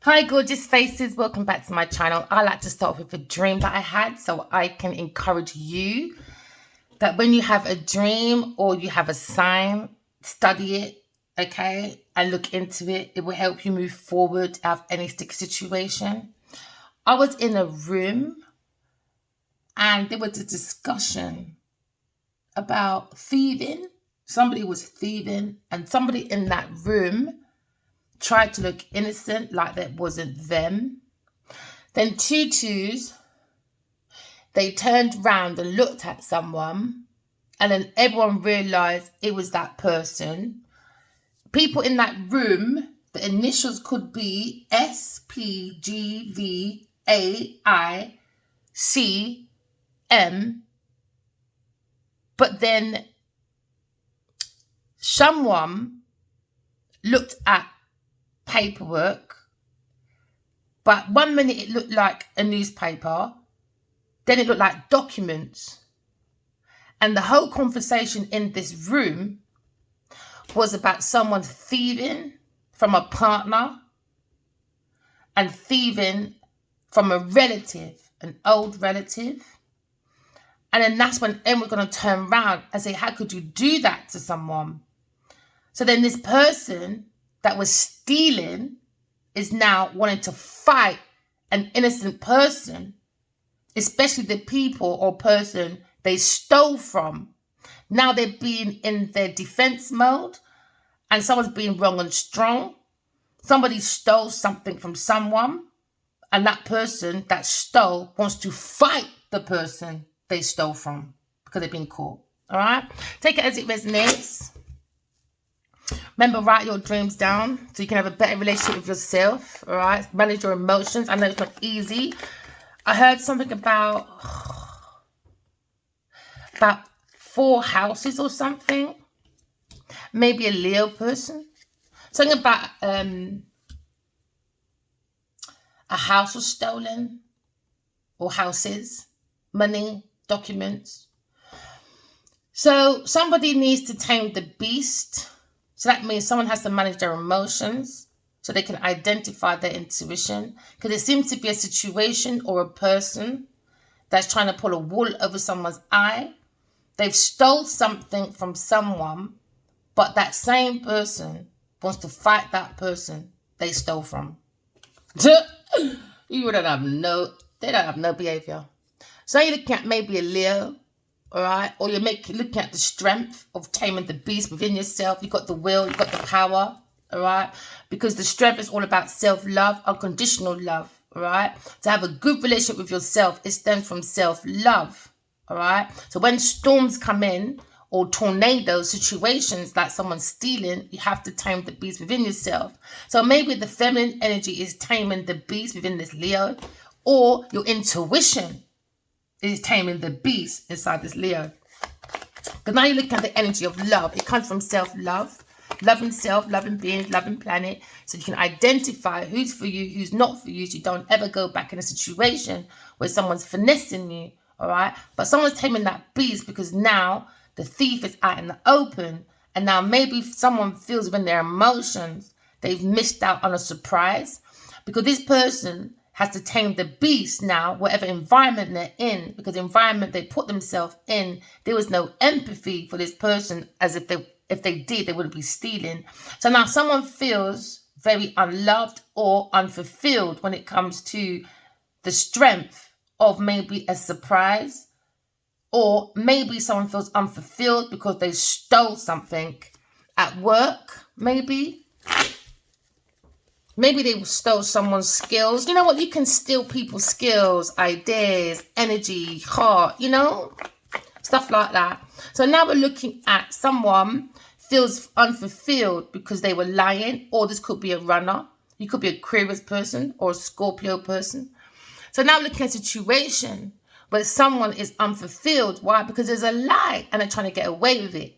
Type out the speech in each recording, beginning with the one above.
Hi, gorgeous faces. Welcome back to my channel. I like to start with a dream that I had so I can encourage you that when you have a dream or you have a sign, study it, okay, and look into it. It will help you move forward out of any sticky situation. I was in a room and there was a discussion about thieving. Somebody was thieving and somebody in that room tried to look innocent, like that wasn't them. Then tutus, they turned round and looked at someone, and then everyone realised it was that person. People in that room, the initials could be SPGVAICM, but then someone looked at paperwork, but 1 minute it looked like a newspaper, then it looked like documents. And the whole conversation in this room was about someone thieving from a partner and thieving from a relative, an old relative. And then that's when everyone's going to turn around and say, how could you do that to someone? So then this person that was stealing is now wanting to fight an innocent person, especially the people or person they stole from. Now they're being in their defense mode and someone's being wrong and strong. Somebody stole something from someone and that person that stole wants to fight the person they stole from because they've been caught. All right? Take it as it resonates. Remember, write your dreams down so you can have a better relationship with yourself. All right? Manage your emotions. I know it's not easy. I heard something about 4 houses or something. Maybe a Leo person. Something about a house was stolen or houses, money, documents. So somebody needs to tame the beast. So that means someone has to manage their emotions so they can identify their intuition. Because it seems to be a situation or a person that's trying to pull a wool over someone's eye. They've stole something from someone, but that same person wants to fight that person they stole from. They don't have no behavior. So you're looking at maybe a Leo, all right? Or you're looking at the strength of taming the beast within yourself. You've got the will, you've got the power, all right? Because the strength is all about self-love, unconditional love, all right? To have a good relationship with yourself, it stems from self-love, all right? So when storms come in, or tornadoes, situations like someone stealing, you have to tame the beast within yourself. So maybe the feminine energy is taming the beast within this Leo, or your intuition is taming the beast inside this Leo. Because now you're looking at the energy of love. It comes from self-love, loving self, loving beings, loving planet. So you can identify who's for you, who's not for you, so you don't ever go back in a situation where someone's finessing you, all right? But someone's taming that beast because now the thief is out in the open, and now maybe someone feels within their emotions they've missed out on a surprise because this person has to tame the beast now, whatever environment they're in, because the environment they put themselves in, there was no empathy for this person, as if they did, they wouldn't be stealing. So now someone feels very unloved or unfulfilled when it comes to the strength of maybe a surprise. Or maybe someone feels unfulfilled because they stole something at work, maybe. Maybe they stole someone's skills. You know what? You can steal people's skills, ideas, energy, heart, stuff like that. So now we're looking at someone feels unfulfilled because they were lying, or this could be a runner. You could be a Aquarius person or a Scorpio person. So now looking at a situation where someone is unfulfilled. Why? Because there's a lie and they're trying to get away with it.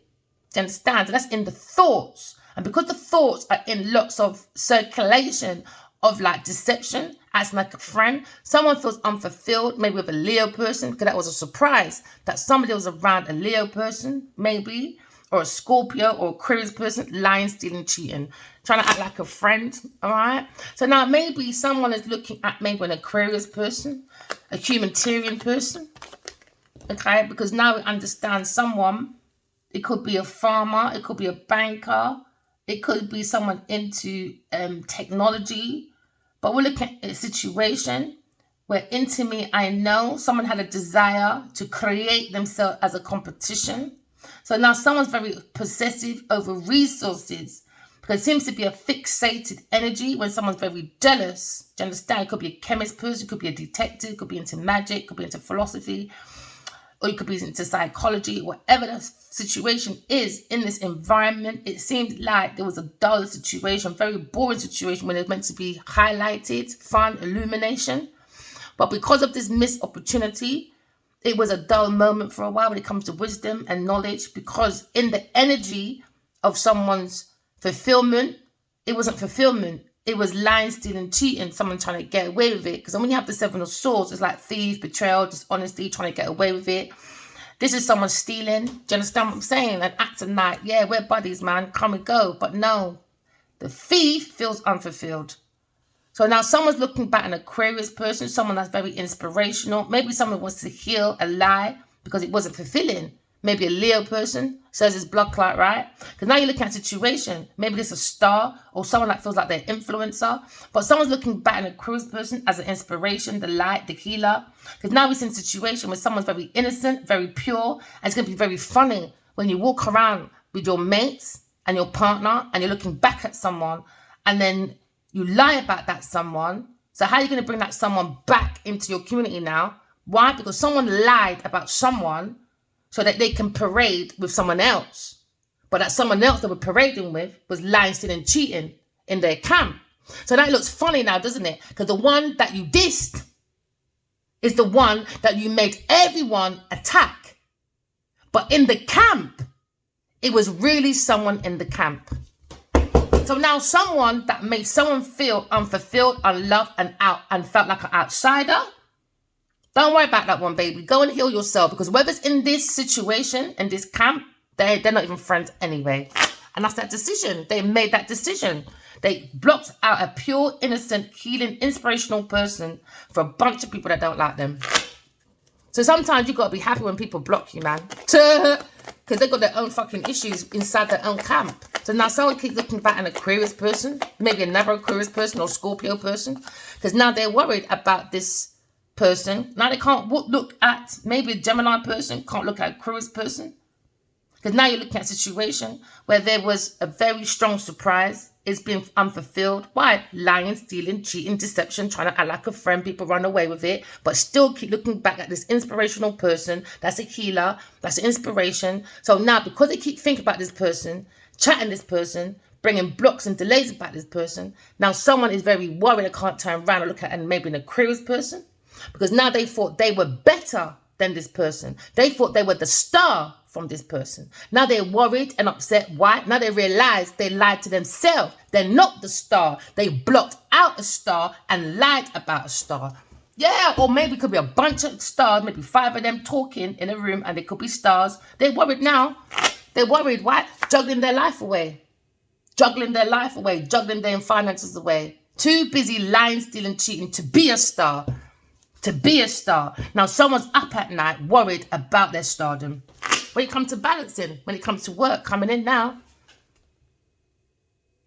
Do you understand? So that's in the thoughts. And because the thoughts are in lots of circulation of like deception, acting like a friend, someone feels unfulfilled, maybe with a Leo person, because that was a surprise that somebody was around a Leo person, maybe, or a Scorpio or Aquarius person, lying, stealing, cheating, trying to act like a friend, all right? So now maybe someone is looking at maybe an Aquarius person, a humanitarian person, okay? Because now we understand someone, it could be a farmer, it could be a banker, it could be someone into technology, but we're looking at a situation where into me, I know someone had a desire to create themselves as a competition. So now someone's very possessive over resources because it seems to be a fixated energy when someone's very jealous. Do you understand? It could be a chemist person, it could be a detective, it could be into magic, it could be into philosophy, or you could be into psychology. Whatever the situation is in this environment, it seemed like there was a dull situation, very boring situation when it was meant to be highlighted, fun, illumination. But because of this missed opportunity, it was a dull moment for a while when it comes to wisdom and knowledge, because in the energy of someone's fulfillment, it wasn't fulfillment. It was lying, stealing, cheating, someone trying to get away with it. Because when you have the Seven of Swords, it's like thieves, betrayal, dishonesty, trying to get away with it. This is someone stealing. Do you understand what I'm saying? An act of night. Yeah, we're buddies, man. Come and go. But no, the thief feels unfulfilled. So now someone's looking back at an Aquarius person, someone that's very inspirational. Maybe someone wants to heal a lie because it wasn't fulfilling. Maybe a Leo person says it's blood clot, right? Because now you're looking at a situation. Maybe it's a star or someone that feels like they're influencer. But someone's looking back at an Aquarius person as an inspiration, the light, the healer. Because now we're in a situation where someone's very innocent, very pure. And it's going to be very funny when you walk around with your mates and your partner and you're looking back at someone and then you lie about that someone. So how are you going to bring that someone back into your community now? Why? Because someone lied about someone so that they can parade with someone else. But that someone else they were parading with was lying, stealing, cheating in their camp. So that looks funny now, doesn't it? Because the one that you dissed is the one that you made everyone attack. But in the camp, it was really someone in the camp. So now someone that made someone feel unfulfilled, unloved, and out and felt like an outsider, don't worry about that one, baby. Go and heal yourself, because whoever's in this situation, in this camp, they're not even friends anyway. And that's that decision. They made that decision. They blocked out a pure, innocent, healing, inspirational person for a bunch of people that don't like them. So sometimes you got to be happy when people block you, man. Because they got their own fucking issues inside their own camp. So now someone keeps looking back at an Aquarius person, maybe another Aquarius person or Scorpio person, because now they're worried about this person. Now they can't look at maybe a Gemini person, can't look at Aquarius person. Because now you're looking at a situation where there was a very strong surprise. It's been unfulfilled. Why? Lying, stealing, cheating, deception, trying to act like a friend. People run away with it, but still keep looking back at this inspirational person. That's a healer. That's an inspiration. So now, because they keep thinking about this person, chatting this person, bringing blocks and delays about this person, now someone is very worried. They can't turn around and look at maybe an Aquarius person, because now they thought they were better than this person. They thought they were the star from this person. Now they're worried and upset. Why? Now they realize they lied to themselves. They're not the star. They blocked out a star and lied about a star. Yeah, or maybe it could be a bunch of stars, maybe 5 of them talking in a room, and they could be stars. They're worried now. They're worried. Why? Juggling their life away. Juggling their life away. Juggling their finances away. Too busy lying, stealing, cheating to be a star. To be a star. Now someone's up at night worried about their stardom. When it comes to balancing, when it comes to work coming in now,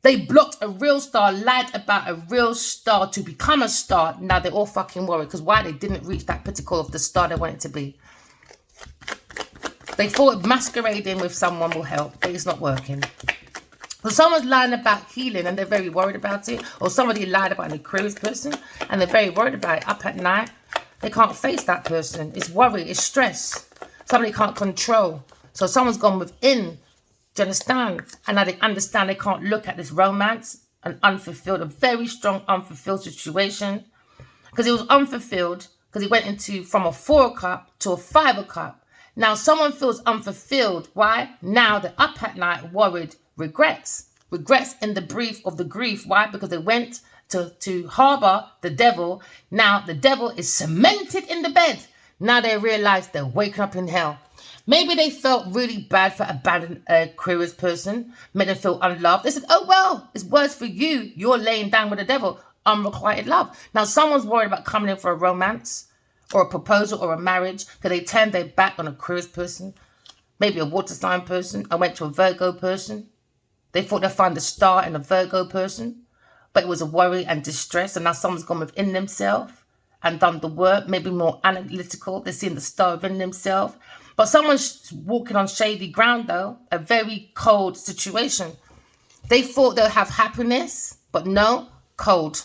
they blocked a real star, lied about a real star to become a star. Now they're all fucking worried because why? They didn't reach that pinnacle of the star they wanted to be. They thought masquerading with someone will help, but it's not working. So someone's lying about healing and they're very worried about it. Or somebody lied about an Aquarius person and they're very worried about it. Up at night, they can't face that person. It's worry, it's stress. Somebody can't control. So someone's gone within. Do you understand? And now they understand they can't look at this romance, an unfulfilled, a very strong unfulfilled situation. Because it was unfulfilled because he went into from a 4 of cup to a 5 of cup. Now someone feels unfulfilled. Why? Now they're up at night worried, regrets in the brief of the grief. Why? Because they went to harbor the devil. Now the devil is cemented in the bed. Now they realize they're waking up in hell. Maybe they felt really bad for abandoning a Aquarius person, made them feel unloved. They said, oh, well, it's worse for you. You're laying down with the devil. Unrequited love. Now, someone's worried about coming in for a romance or a proposal or a marriage because they turned their back on a Aquarius person, maybe a water sign person, and went to a Virgo person. They thought they'd find the star in a Virgo person, but it was a worry and distress, and now someone's gone within themselves and done the work, maybe more analytical. They're seeing the star within themselves. But someone's walking on shady ground, though, a very cold situation. They thought they'll have happiness, but no, cold.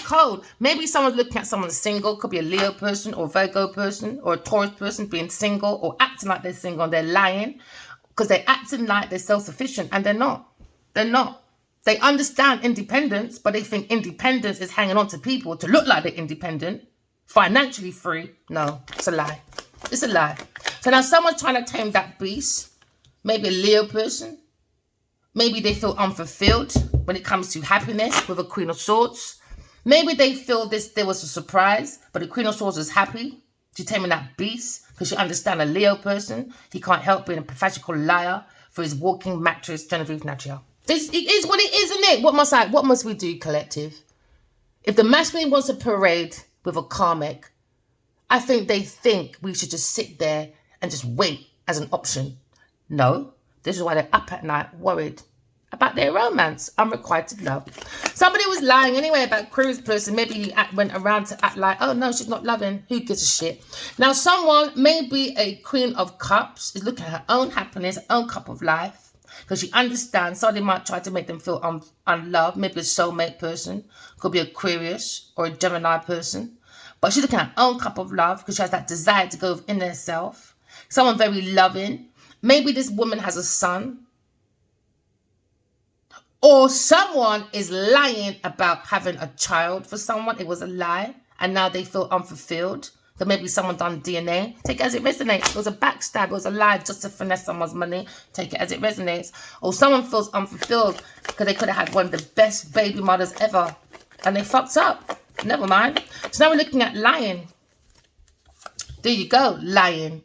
Cold. Maybe someone's looking at someone single, could be a Leo person or Virgo person or a Taurus person being single or acting like they're single and they're lying because they're acting like they're self-sufficient and they're not. They're not. They understand independence, but they think independence is hanging on to people to look like they're independent, financially free. No, it's a lie. It's a lie. So now someone's trying to tame that beast. Maybe a Leo person. Maybe they feel unfulfilled when it comes to happiness with a Queen of Swords. Maybe they feel there was a surprise, but the Queen of Swords is happy. She's taming that beast because she understands a Leo person. He can't help being a pathological liar for his walking mattress, Geneiveve Nnaji. It is what it is, isn't it? What must we do, collective? If the masculine wants to parade with a karmic, I think they think we should just sit there and just wait as an option. No, this is why they're up at night worried about their romance, unrequited love. Somebody was lying anyway about Aquarius person. Maybe he went around to act like, oh no, she's not loving. Who gives a shit? Now someone, maybe a Queen of Cups, is looking at her own happiness, her own cup of life, because she understands somebody might try to make them feel unloved. Maybe a soulmate person, could be Aquarius or a Gemini person. But she's looking at her own cup of love because she has that desire to go within herself. Someone very loving. Maybe this woman has a son. Or someone is lying about having a child for someone. It was a lie. And now they feel unfulfilled. So maybe someone done DNA. Take it as it resonates. It was a backstab. It was a lie just to finesse someone's money. Take it as it resonates. Or someone feels unfulfilled because they could have had one of the best baby mothers ever. And they fucked up. Never mind. So now we're looking at lying. There you go. Lying.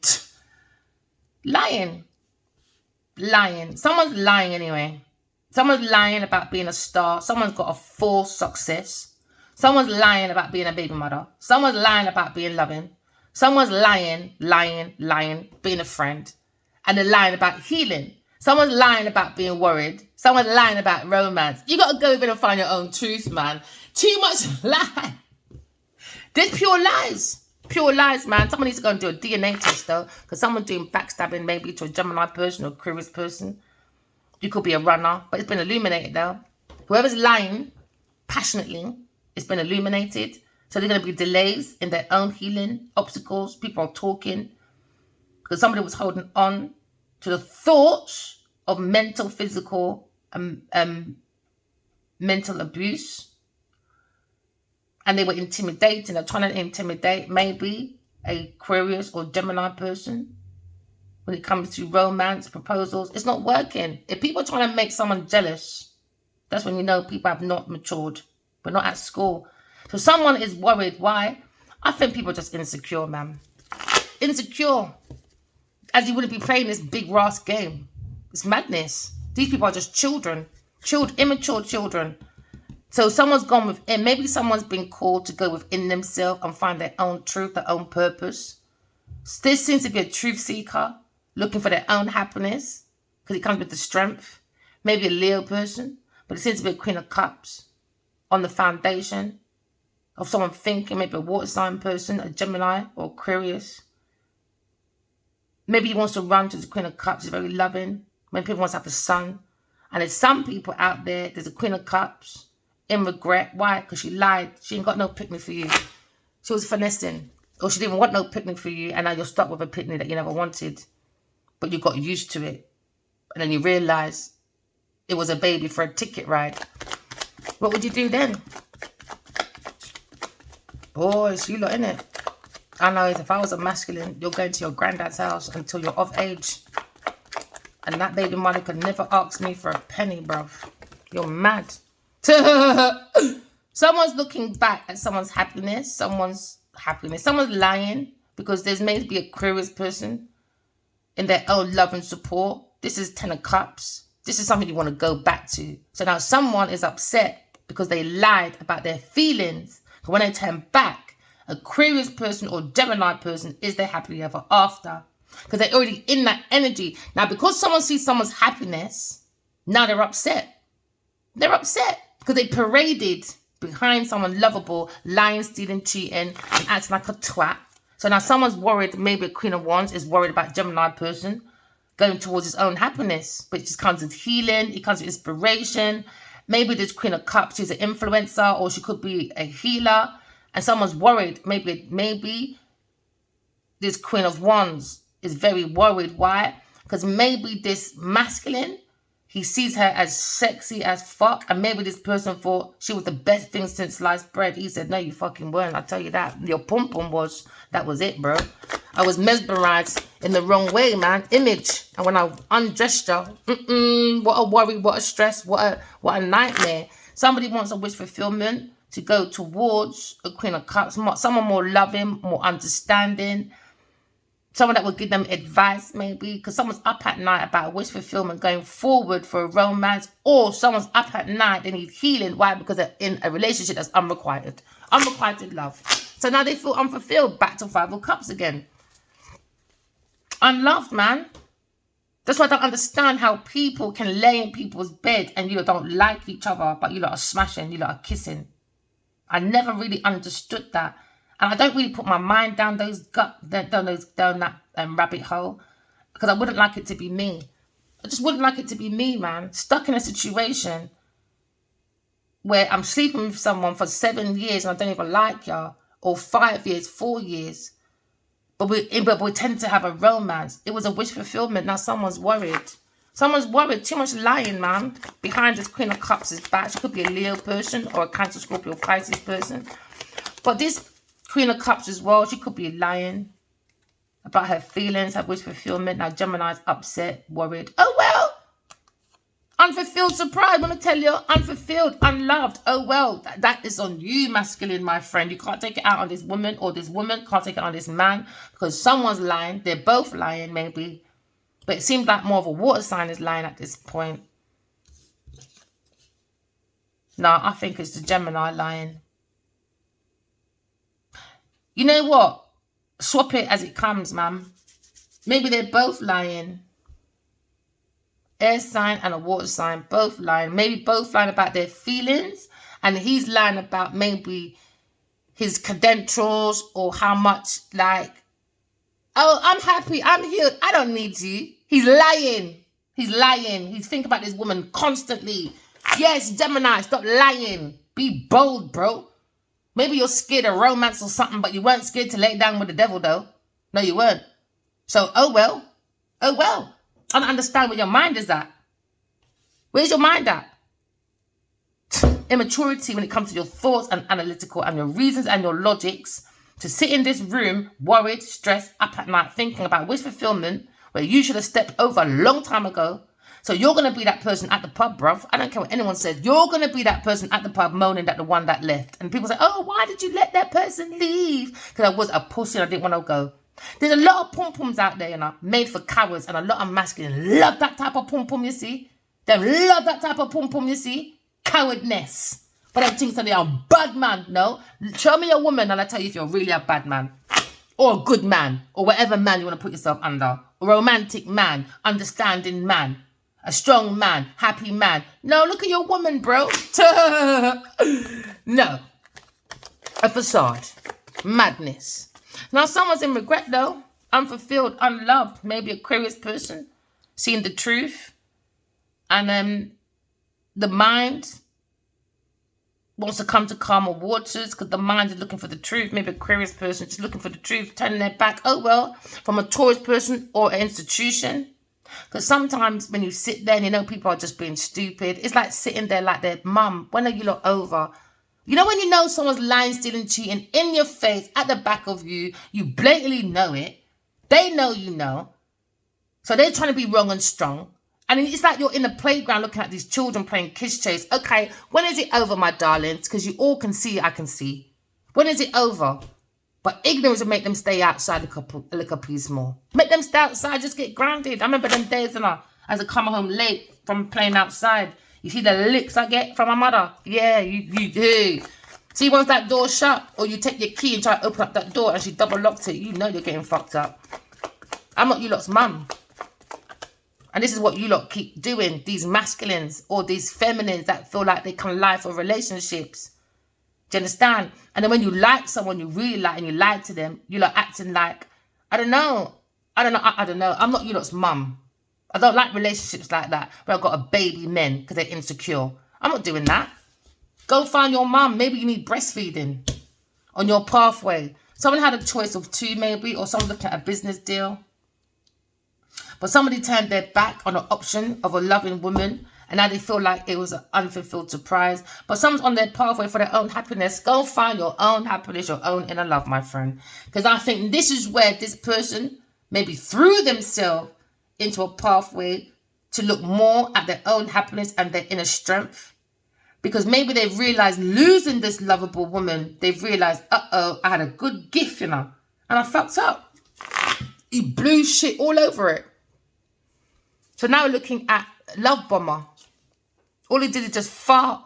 Lying. Lying. Someone's lying anyway. Someone's lying about being a star. Someone's got a false success. Someone's lying about being a baby mother. Someone's lying about being loving. Someone's lying, being a friend. And they're lying about healing. Someone's lying about being worried. Someone's lying about romance. You got to go in and find your own truth, man. Too much lie. There's pure lies. Pure lies, man. Someone needs to go and do a DNA test, though. Because someone's doing backstabbing maybe to a Gemini person or a Aquarius person. You could be a runner, but it's been illuminated though. Whoever's lying passionately, it's been illuminated. So there's going to be delays in their own healing, obstacles. People are talking because somebody was holding on to the thoughts of mental, physical, mental abuse. And they were intimidating. They're trying to intimidate maybe a Aquarius or Gemini person. When it comes to romance, proposals, it's not working. If people are trying to make someone jealous, that's when you know people have not matured. We're not at school. So someone is worried. Why? I think people are just insecure, man. Insecure. As you wouldn't be playing this big Ross game. It's madness. These people are just children. Immature children. So someone's gone within. Maybe someone's been called to go within themselves and find their own truth, their own purpose. This seems to be a truth seeker. Looking for their own happiness because it comes with the strength. Maybe a Leo person, but it seems to be a Queen of Cups on the foundation of someone thinking, maybe a water sign person, a Gemini or Aquarius. Maybe he wants to run to the Queen of Cups. He's very loving. Maybe people want to have a son. And there's some people out there, there's a Queen of Cups in regret. Why? Because she lied. She ain't got no picnic for you. She was finessing. Or she didn't want no picnic for you and now you're stuck with a picnic that you never wanted. But you got used to it. And then you realise it was a baby for a ticket ride. What would you do then? Boys, you lot, innit? I know if I was a masculine, you're going to your granddad's house until you're of age. And that baby mother could never ask me for a penny, bruv. You're mad. Someone's looking back at someone's happiness. Someone's lying because there's maybe a Aquarius person in their own love and support. This is 10 of Cups. This is something you want to go back to. So now someone is upset because they lied about their feelings. But when they turn back, Aquarius person or Gemini person is their happily ever after. Because they're already in that energy. Now, because someone sees someone's happiness, now they're upset. They're upset because they paraded behind someone lovable, lying, stealing, cheating, and acting like a twat. So now someone's worried, maybe a Queen of Wands is worried about Gemini person going towards his own happiness, which just comes with healing, it comes with inspiration. Maybe this Queen of Cups, she's an influencer, or she could be a healer, and someone's worried. Maybe this Queen of Wands is very worried. Why? Because maybe this masculine, he sees her as sexy as fuck, and maybe this person thought she was the best thing since sliced bread. He said, no, you fucking weren't. I'll tell you that. Your pom-pom was, that was it, bro. I was mesmerized in the wrong way, man. Image. And when I undressed her, what a worry, what a stress, what a nightmare. Somebody wants a wish fulfillment to go towards a Queen of Cups. Someone more loving, more understanding. Someone that will give them advice, maybe, because someone's up at night about wish fulfillment going forward for a romance, or someone's up at night, they need healing. Why? Because they're in a relationship that's unrequited. Unrequited love. So now they feel unfulfilled. Back to 5 of Cups again. Unloved, man. That's why I don't understand how people can lay in people's bed and you don't like each other, but you lot are smashing, you lot are kissing. I never really understood that. And I don't really put my mind down that rabbit hole, because I wouldn't like it to be me. I just wouldn't like it to be me, man. Stuck in a situation where I'm sleeping with someone for 7 years and I don't even like ya, or 5 years, 4 years. But we tend to have a romance. It was a wish fulfillment. Now someone's worried. Someone's worried. Too much lying, man. Behind this Queen of Cups is back. She could be a Leo person or a Cancer, Scorpio, Pisces person. But this Queen of Cups as well, she could be lying about her feelings, her wish fulfillment. Now Gemini's upset, worried. Oh well. Unfulfilled surprise. I want to tell you, unfulfilled, unloved. Oh well, that is on you, masculine, my friend. You can't take it out on this woman, or this woman can't take it on this man, because someone's lying. They're both lying, maybe. But it seems like more of a water sign is lying at this point. No, I think it's the Gemini lying. You know what? Swap it as it comes, man. Maybe they're both lying. Air sign and a water sign, both lying. Maybe both lying about their feelings, and he's lying about maybe his credentials, or how much, like, oh, I'm happy, I'm healed, I don't need you. He's lying. He's lying. He's thinking about this woman constantly. Yes, Gemini, stop lying. Be bold, bro. Maybe you're scared of romance or something, but you weren't scared to lay down with the devil, though. No, you weren't. So, oh well. Oh well. I don't understand where your mind is at. Where's your mind at? Immaturity when it comes to your thoughts and analytical and your reasons and your logics. To sit in this room, worried, stressed, up at night, thinking about wish fulfillment, where you should have stepped over a long time ago. So you're going to be that person at the pub, bruv. I don't care what anyone says. You're going to be that person at the pub moaning that the one that left. And people say, oh, why did you let that person leave? Because I was a pussy and I didn't want to go. There's a lot of pom-poms out there, you know, made for cowards, and a lot of masculine love that type of pom-pom, you see. They love that type of pom-pom, you see. Cowardness. But I think that they are a bad man. No. Show me a woman and I'll tell you if you're really a bad man. Or a good man. Or whatever man you want to put yourself under. A romantic man. Understanding man. A strong man, happy man. No, look at your woman, bro. No. A facade. Madness. Now, someone's in regret, though. Unfulfilled, unloved. Maybe Aquarius person. Seeing the truth. And the mind wants to come to calmer waters, because the mind is looking for the truth. Maybe Aquarius person just looking for the truth, turning their back. Oh, well. From a Taurus person or an institution. Because sometimes when you sit there and you know people are just being stupid, it's like sitting there like their mum. When are you lot over? You know when you know someone's lying, stealing, cheating in your face, at the back of you, you blatantly know it. They know you know. So they're trying to be wrong and strong. And it's like you're in the playground looking at these children playing kiss chase. Okay, when is it over, my darlings? Because you all can see, I can see. When is it over? But ignorance will make them stay outside a little piece more. Make them stay outside, just get grounded. I remember them days, as I come home late from playing outside. You see the licks I get from my mother? Yeah, you do. See, once that door's shut, or you take your key and try to open up that door and she double locked it, you know you're getting fucked up. I'm not you lot's mum. And this is what you lot keep doing, these masculines or these feminines that feel like they can lie for relationships. Do you understand? And then when you like someone you really like and you lie to them, you lot acting like, I don't know. I'm not you lot's mum. I don't like relationships like that where I've got to baby men because they're insecure. I'm not doing that. Go find your mum. Maybe you need breastfeeding on your pathway. Someone had a choice of two maybe, or someone looking at a business deal. But somebody turned their back on an option of a loving woman, and now they feel like it was an unfulfilled surprise. But someone's on their pathway for their own happiness. Go find your own happiness, your own inner love, my friend. Because I think this is where this person maybe threw themselves into a pathway to look more at their own happiness and their inner strength. Because maybe they've realized losing this lovable woman, they've realized, I had a good gift, and I fucked up. He blew shit all over it. So now we're looking at Love Bomber. All he did is just fart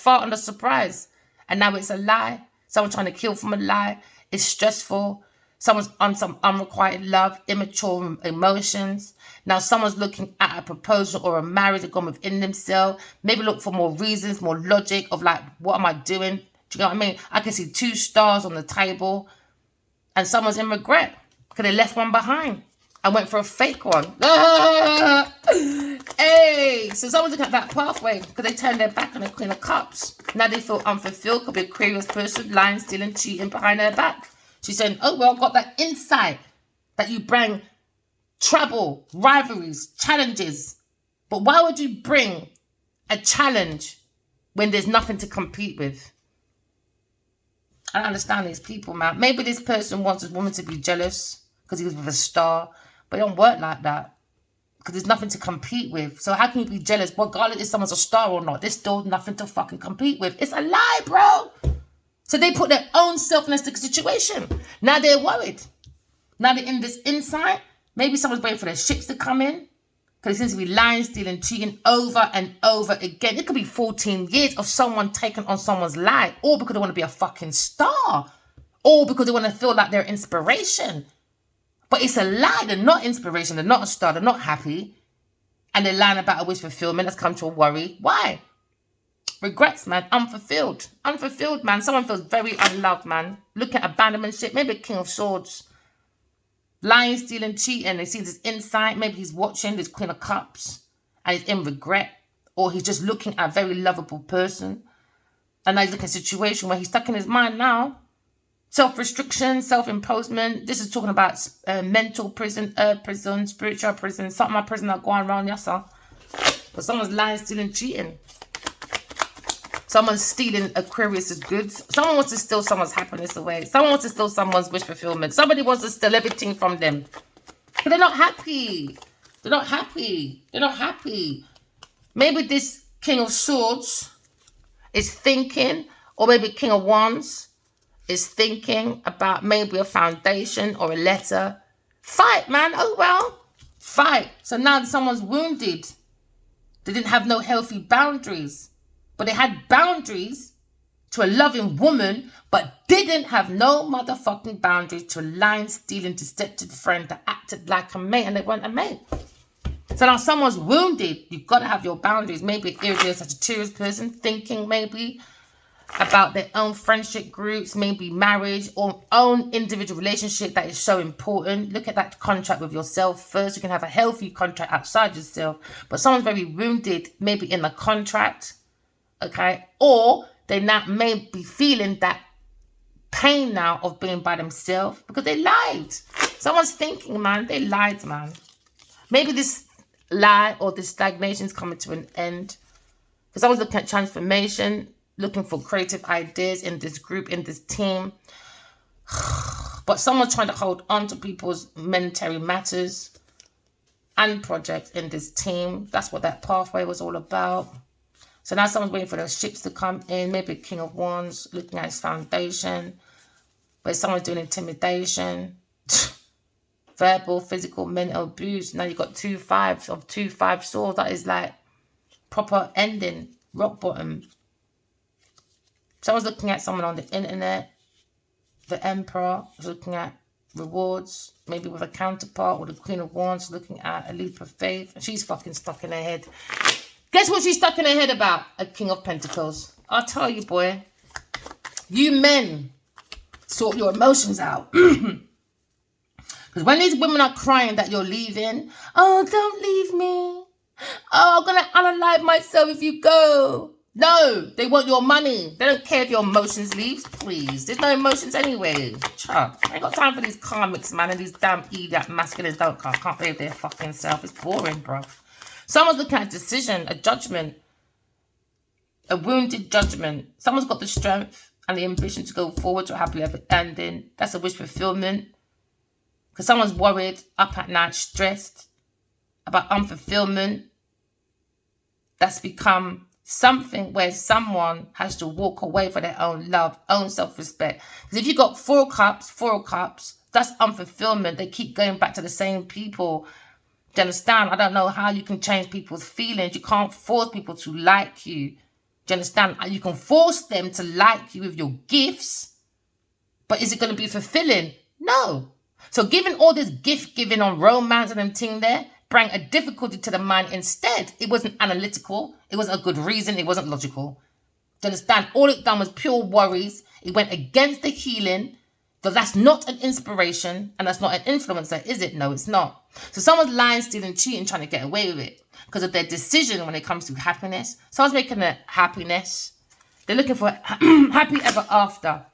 on the surprise. And now it's a lie. Someone trying to kill from a lie. It's stressful. Someone's on some unrequited love, immature emotions. Now someone's looking at a proposal or a marriage and gone within themselves. Maybe look for more reasons, more logic of like, what am I doing? Do you know what I mean? I can see 2 stars on the table. And someone's in regret because they left one behind. I went for a fake one. Hey, so someone's looking at that pathway because they turned their back on the Queen of Cups. Now they feel unfulfilled. Could be a Aquarius person lying, stealing, cheating behind their back. She's saying, oh, well, I've got that insight that you bring trouble, rivalries, challenges. But why would you bring a challenge when there's nothing to compete with? I don't understand these people, man. Maybe this person wants this woman to be jealous because he was with a star. But it don't work like that. Because there's nothing to compete with. So how can you be jealous? Regardless if someone's a star or not. There's still nothing to fucking compete with. It's a lie, bro. So they put their own self in a sticky situation. Now they're worried. Now they're in this insight. Maybe someone's waiting for their ships to come in. Because it seems to be lying, stealing, cheating over and over again. It could be 14 years of someone taking on someone's lie. All because they want to be a fucking star. All because they want to feel like they're inspiration. But it's a lie. They're not inspiration. They're not a star. They're not happy. And they're lying about a wish fulfillment. That's come to a worry. Why? Regrets, man. Unfulfilled. Unfulfilled, man. Someone feels very unloved, man. Look at abandonment, maybe a King of Swords. Lying, stealing, cheating. They see this insight. Maybe he's watching this Queen of Cups. And he's in regret. Or he's just looking at a very lovable person. And now he's looking at a situation where he's stuck in his mind now. Self-restriction, self-imposement. This is talking about mental prison, prison, spiritual prison. Something my prison that going around, yes, sir. But someone's lying, stealing, cheating. Someone's stealing Aquarius's goods. Someone wants to steal someone's happiness away. Someone wants to steal someone's wish fulfillment. Somebody wants to steal everything from them. But they're not happy. They're not happy. They're not happy. Maybe this King of Swords is thinking, or maybe King of Wands is thinking about maybe a foundation or a letter. Fight, man. Oh, well. Fight. So now someone's wounded. They didn't have no healthy boundaries. But they had boundaries to a loving woman, but didn't have no motherfucking boundaries to a lying, stealing, deceptive friend that acted like a mate and they weren't a mate. So now someone's wounded. You've got to have your boundaries. Maybe an irritated Sagittarius person thinking maybe about their own friendship groups, maybe marriage or own individual relationship that is so important. Look at that contract with yourself first. You can have a healthy contract outside yourself, but someone's very wounded, maybe in the contract, okay? Or they not may be feeling that pain now of being by themselves because they lied. Someone's thinking, man, they lied, man. Maybe this lie or this stagnation is coming to an end because someone's looking at transformation, looking for creative ideas in this group, in this team. But someone's trying to hold on to people's monetary matters and projects in this team. That's what that pathway was all about. So now someone's waiting for their ships to come in. Maybe King of Wands, looking at his foundation. where someone's doing intimidation, verbal, physical, mental abuse. Now you've got 2 5s of 2 5 swords. That is like proper ending, rock bottom. Someone's looking at someone on the internet. The Emperor is looking at rewards, maybe with a counterpart, or the Queen of Wands looking at a leap of faith. And she's fucking stuck in her head. Guess what she's stuck in her head about? A King of Pentacles. I'll tell you, boy. You men sort your emotions out. Because when these women are crying that you're leaving, oh, don't leave me. Oh, I'm going to unalive myself if you go. No, they want your money. They don't care if your emotions leave. Please, there's no emotions anyway. Chuck, I ain't got time for these karmics, man, and these damn idiot masculines can't behave their fucking self. It's boring, bro. Someone's looking at a decision, a judgment, a wounded judgment. Someone's got the strength and the ambition to go forward to a happily ever ending. That's a wish fulfillment. Because someone's worried, up at night, stressed about unfulfillment. That's become something where someone has to walk away for their own love, own self-respect. Because if you got 4 cups, that's unfulfillment. They keep going back to the same people. Do you understand? I don't know how you can change people's feelings. You can't force people to like you. Do you understand? You can force them to like you with your gifts, but is it going to be fulfilling? No. So giving all this gift giving on romance and them thing there, bring a difficulty to the mind instead. It wasn't analytical. It wasn't a good reason. It wasn't logical. Do you understand? All it done was pure worries. It went against the healing. So that's not an inspiration and that's not an influencer, is it? No, it's not. So someone's lying, stealing, cheating, trying to get away with it because of their decision when it comes to happiness. Someone's making a happiness. They're looking for happy ever after.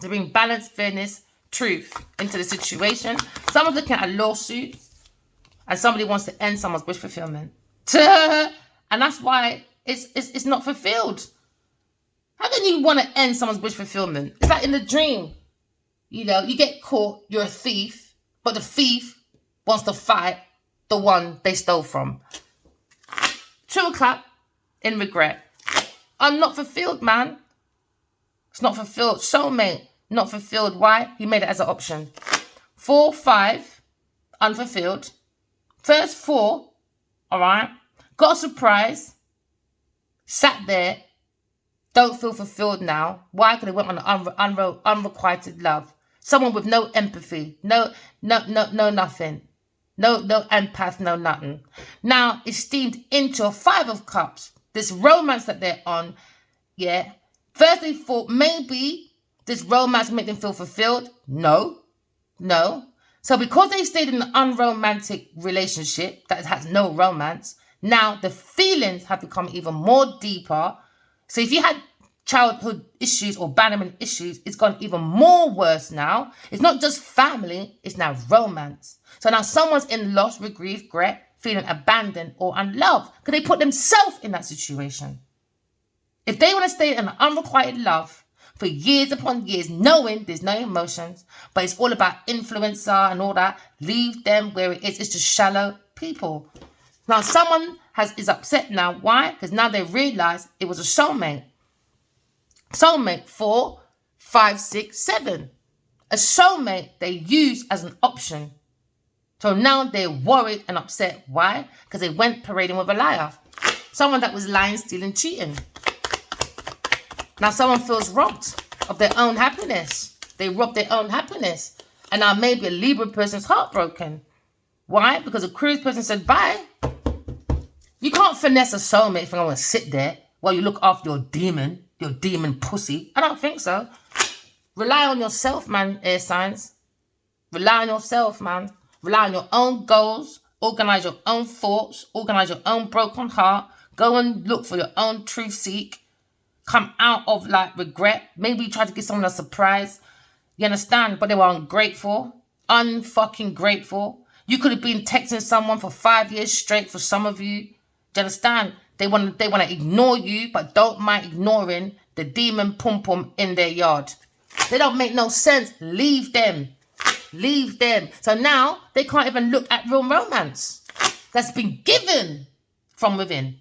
To bring balance, fairness, truth into the situation. Someone's looking at a lawsuit. And somebody wants to end someone's wish fulfillment. And that's why it's not fulfilled. How can you want to end someone's wish fulfillment? It's like in the dream. You know, you get caught, you're a thief, but the thief wants to fight the one they stole from. 2 o'clock in regret. I'm not fulfilled, man. It's not fulfilled. Soulmate, not fulfilled. Why? He made it as an option. 4, 5, unfulfilled. First 4, all right, got a surprise, sat there, don't feel fulfilled now. Why? Because they went on unrequited love. Someone with no empathy, no nothing, no empath, no nothing. Now it's steamed into a 5 of Cups. This romance that they're on, yeah. First they thought maybe this romance made them feel fulfilled. No. So because they stayed in an unromantic relationship that has no romance, now the feelings have become even more deeper. So if you had childhood issues or abandonment issues, it's gone even more worse now. It's not just family, it's now romance. So now someone's in loss, regret, feeling abandoned or unloved because they put themselves in that situation. If they want to stay in an unrequited love for years upon years, knowing there's no emotions, but it's all about influencer and all that, leave them where it is. It's just shallow people. Now, someone is upset now. Why? Because now they realize it was a soulmate. Soulmate 4, 5, 6, 7. A soulmate they use as an option. So now they're worried and upset. Why? Because they went parading with a liar. Someone that was lying, stealing, cheating. Now someone feels robbed of their own happiness. They robbed their own happiness. And now maybe a Libra person's heartbroken. Why? Because a Aquarius person said bye. You can't finesse a soulmate if I want to sit there while you look after your demon pussy. I don't think so. Rely on yourself, man, air signs. Rely on yourself, man. Rely on your own goals. Organize your own thoughts. Organize your own broken heart. Go and look for your own truth seek. Come out of like regret. Maybe you tried to give someone a surprise. You understand? But they were ungrateful. Unfucking grateful. You could have been texting someone for 5 years straight for some of you. Do you understand? They want to ignore you, but don't mind ignoring the demon pum-pum in their yard. They don't make no sense. Leave them. Leave them. So now they can't even look at real romance that's been given from within.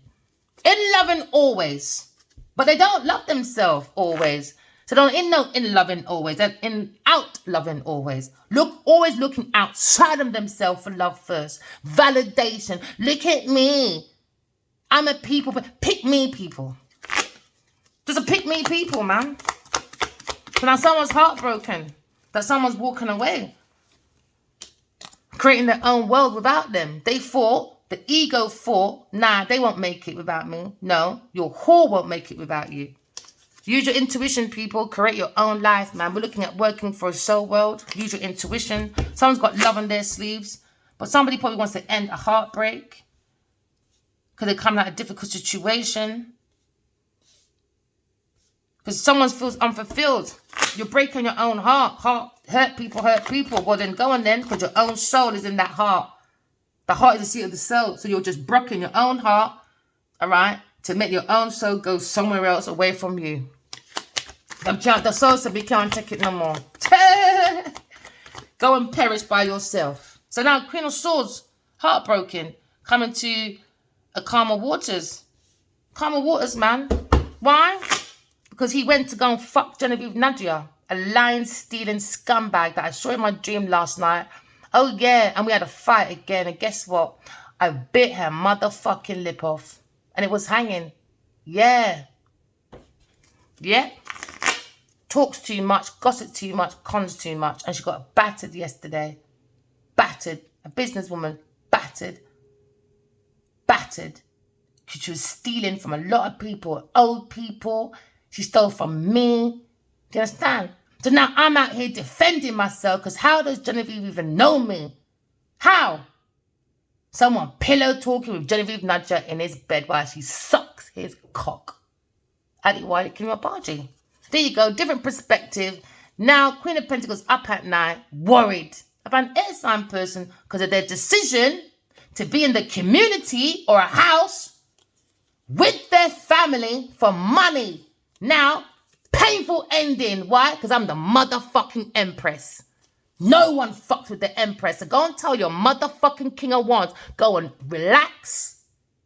In loving always. But they don't love themselves always. So don't in loving always. They're in out loving always. Always looking outside of themselves for love first. Validation. Look at me. I'm a people. Pick me people. Just a pick me people, man. So now someone's heartbroken. That someone's walking away. Creating their own world without them. They thought, the ego thought, nah, they won't make it without me. No, your whore won't make it without you. Use your intuition, people. Create your own life, man. We're looking at working for a soul world. Use your intuition. Someone's got love on their sleeves. But somebody probably wants to end a heartbreak. Because they're coming out of a difficult situation. Because someone feels unfulfilled. You're breaking your own heart. Hurt people. Well, then go on then. Because your own soul is in that heart. The heart is the seat of the soul. So you're just broken your own heart. All right? To make your own soul go somewhere else away from you. The soul said we can't take it no more. Go and perish by yourself. So now Queen of Swords, heartbroken, coming to a calmer waters. Calmer waters, man. Why? Because he went to go and fuck Geneiveve Nnaji, a lying, stealing scumbag that I saw in my dream last night. Oh yeah, and we had a fight again. And guess what? I bit her motherfucking lip off. And it was hanging. Yeah. Yeah. Talks too much, gossip too much, cons too much. And she got battered yesterday. Battered. A businesswoman. Battered. Battered. Because she was stealing from a lot of people. Old people. She stole from me. Do you understand? So now I'm out here defending myself. Because how does Geneiveve even know me? How? Someone pillow talking with Geneiveve Nnaji in his bed while she sucks his cock. Adi Wadi Kinimabaji. There you go, different perspective. Now, Queen of Pentacles up at night, worried about an air sign person because of their decision to be in the community or a house with their family for money. Now, painful ending. Why? Because I'm the motherfucking Empress. No one fucks with the Empress. So go and tell your motherfucking King of Wands, go and relax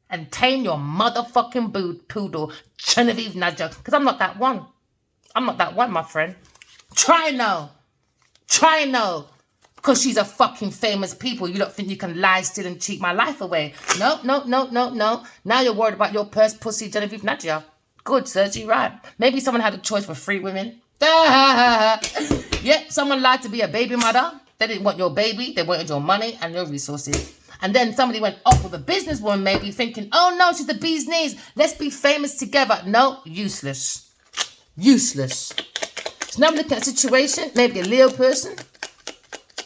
and tame your motherfucking poodle, Geneiveve Nnaji. Because I'm not that one. I'm not that one, my friend. Try no. Try no. Because she's a fucking famous people. You don't think you can lie, steal, and cheat my life away. No. Now you're worried about your purse, pussy, Geneiveve Nnaji. Good, Sergi, right. Maybe someone had a choice for 3 women. Yep, someone lied to be a baby mother. They didn't want your baby. They wanted your money and your resources. And then somebody went off with a businesswoman maybe thinking, oh no, she's the bee's knees. Let's be famous together. No, useless. Useless. So now I'm looking at a situation, maybe a Leo person.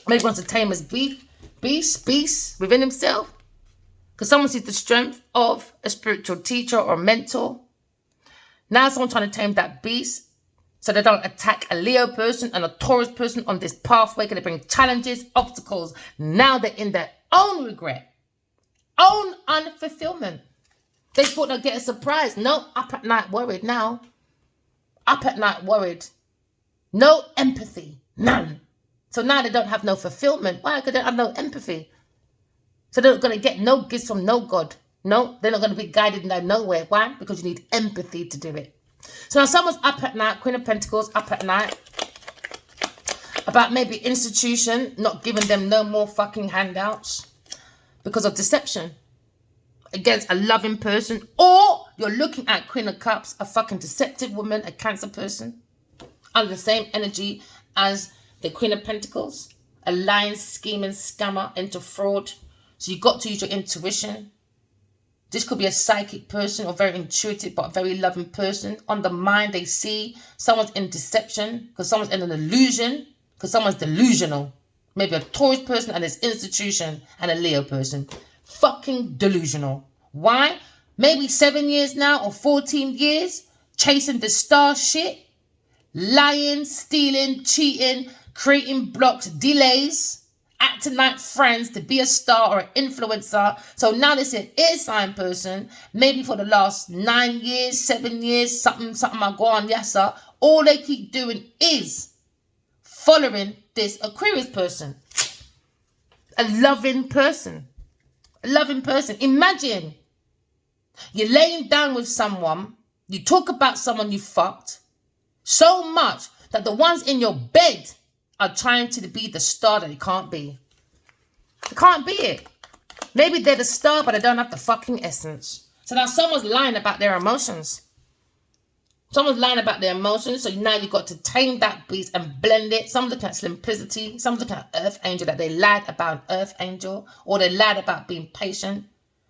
Maybe wants to tame his beast within himself. Because someone sees the strength of a spiritual teacher or mentor. Now someone trying to tame that beast. So they don't attack a Leo person and a Taurus person on this pathway. Going to bring challenges, obstacles. Now they're in their own regret. Own unfulfillment. They thought they'd get a surprise. No, up at night worried now. Up at night worried. No empathy. None. So now they don't have no fulfillment. Why? Because they don't have no empathy. So they're not going to get no gifts from no God. No, they're not going to be guided nowhere. Why? Because you need empathy to do it. So now someone's up at night, Queen of Pentacles, up at night. About maybe institution not giving them no more fucking handouts. Because of deception. Against a loving person. Or you're looking at Queen of Cups, a fucking deceptive woman, a Cancer person. Under the same energy as the Queen of Pentacles. A lying, scheming scammer into fraud. So you've got to use your intuition. This could be a psychic person or very intuitive but very loving person. On the mind they see someone's in deception because someone's in an illusion because someone's delusional. Maybe a Taurus person and this institution and a Leo person. Fucking delusional. Why? Maybe 7 years now or 14 years chasing the star shit. Lying, stealing, cheating, creating blocks, delays. Acting like friends to be a star or an influencer. So now this is an air sign person. Maybe for the last 9 years, 7 years, something I go on, yes sir. All they keep doing is following this Aquarius person. A loving person. A loving person. Imagine you're laying down with someone. You talk about someone you fucked. So much that the ones in your bed are trying to be the star that they can't be. They can't be it. Maybe they're the star, but they don't have the fucking essence. So now someone's lying about their emotions. Someone's lying about their emotions. So now you've got to tame that beast and blend it. Someone's looking at simplicity. Someone's looking at Earth Angel, that they lied about an Earth Angel. Or they lied about being patient.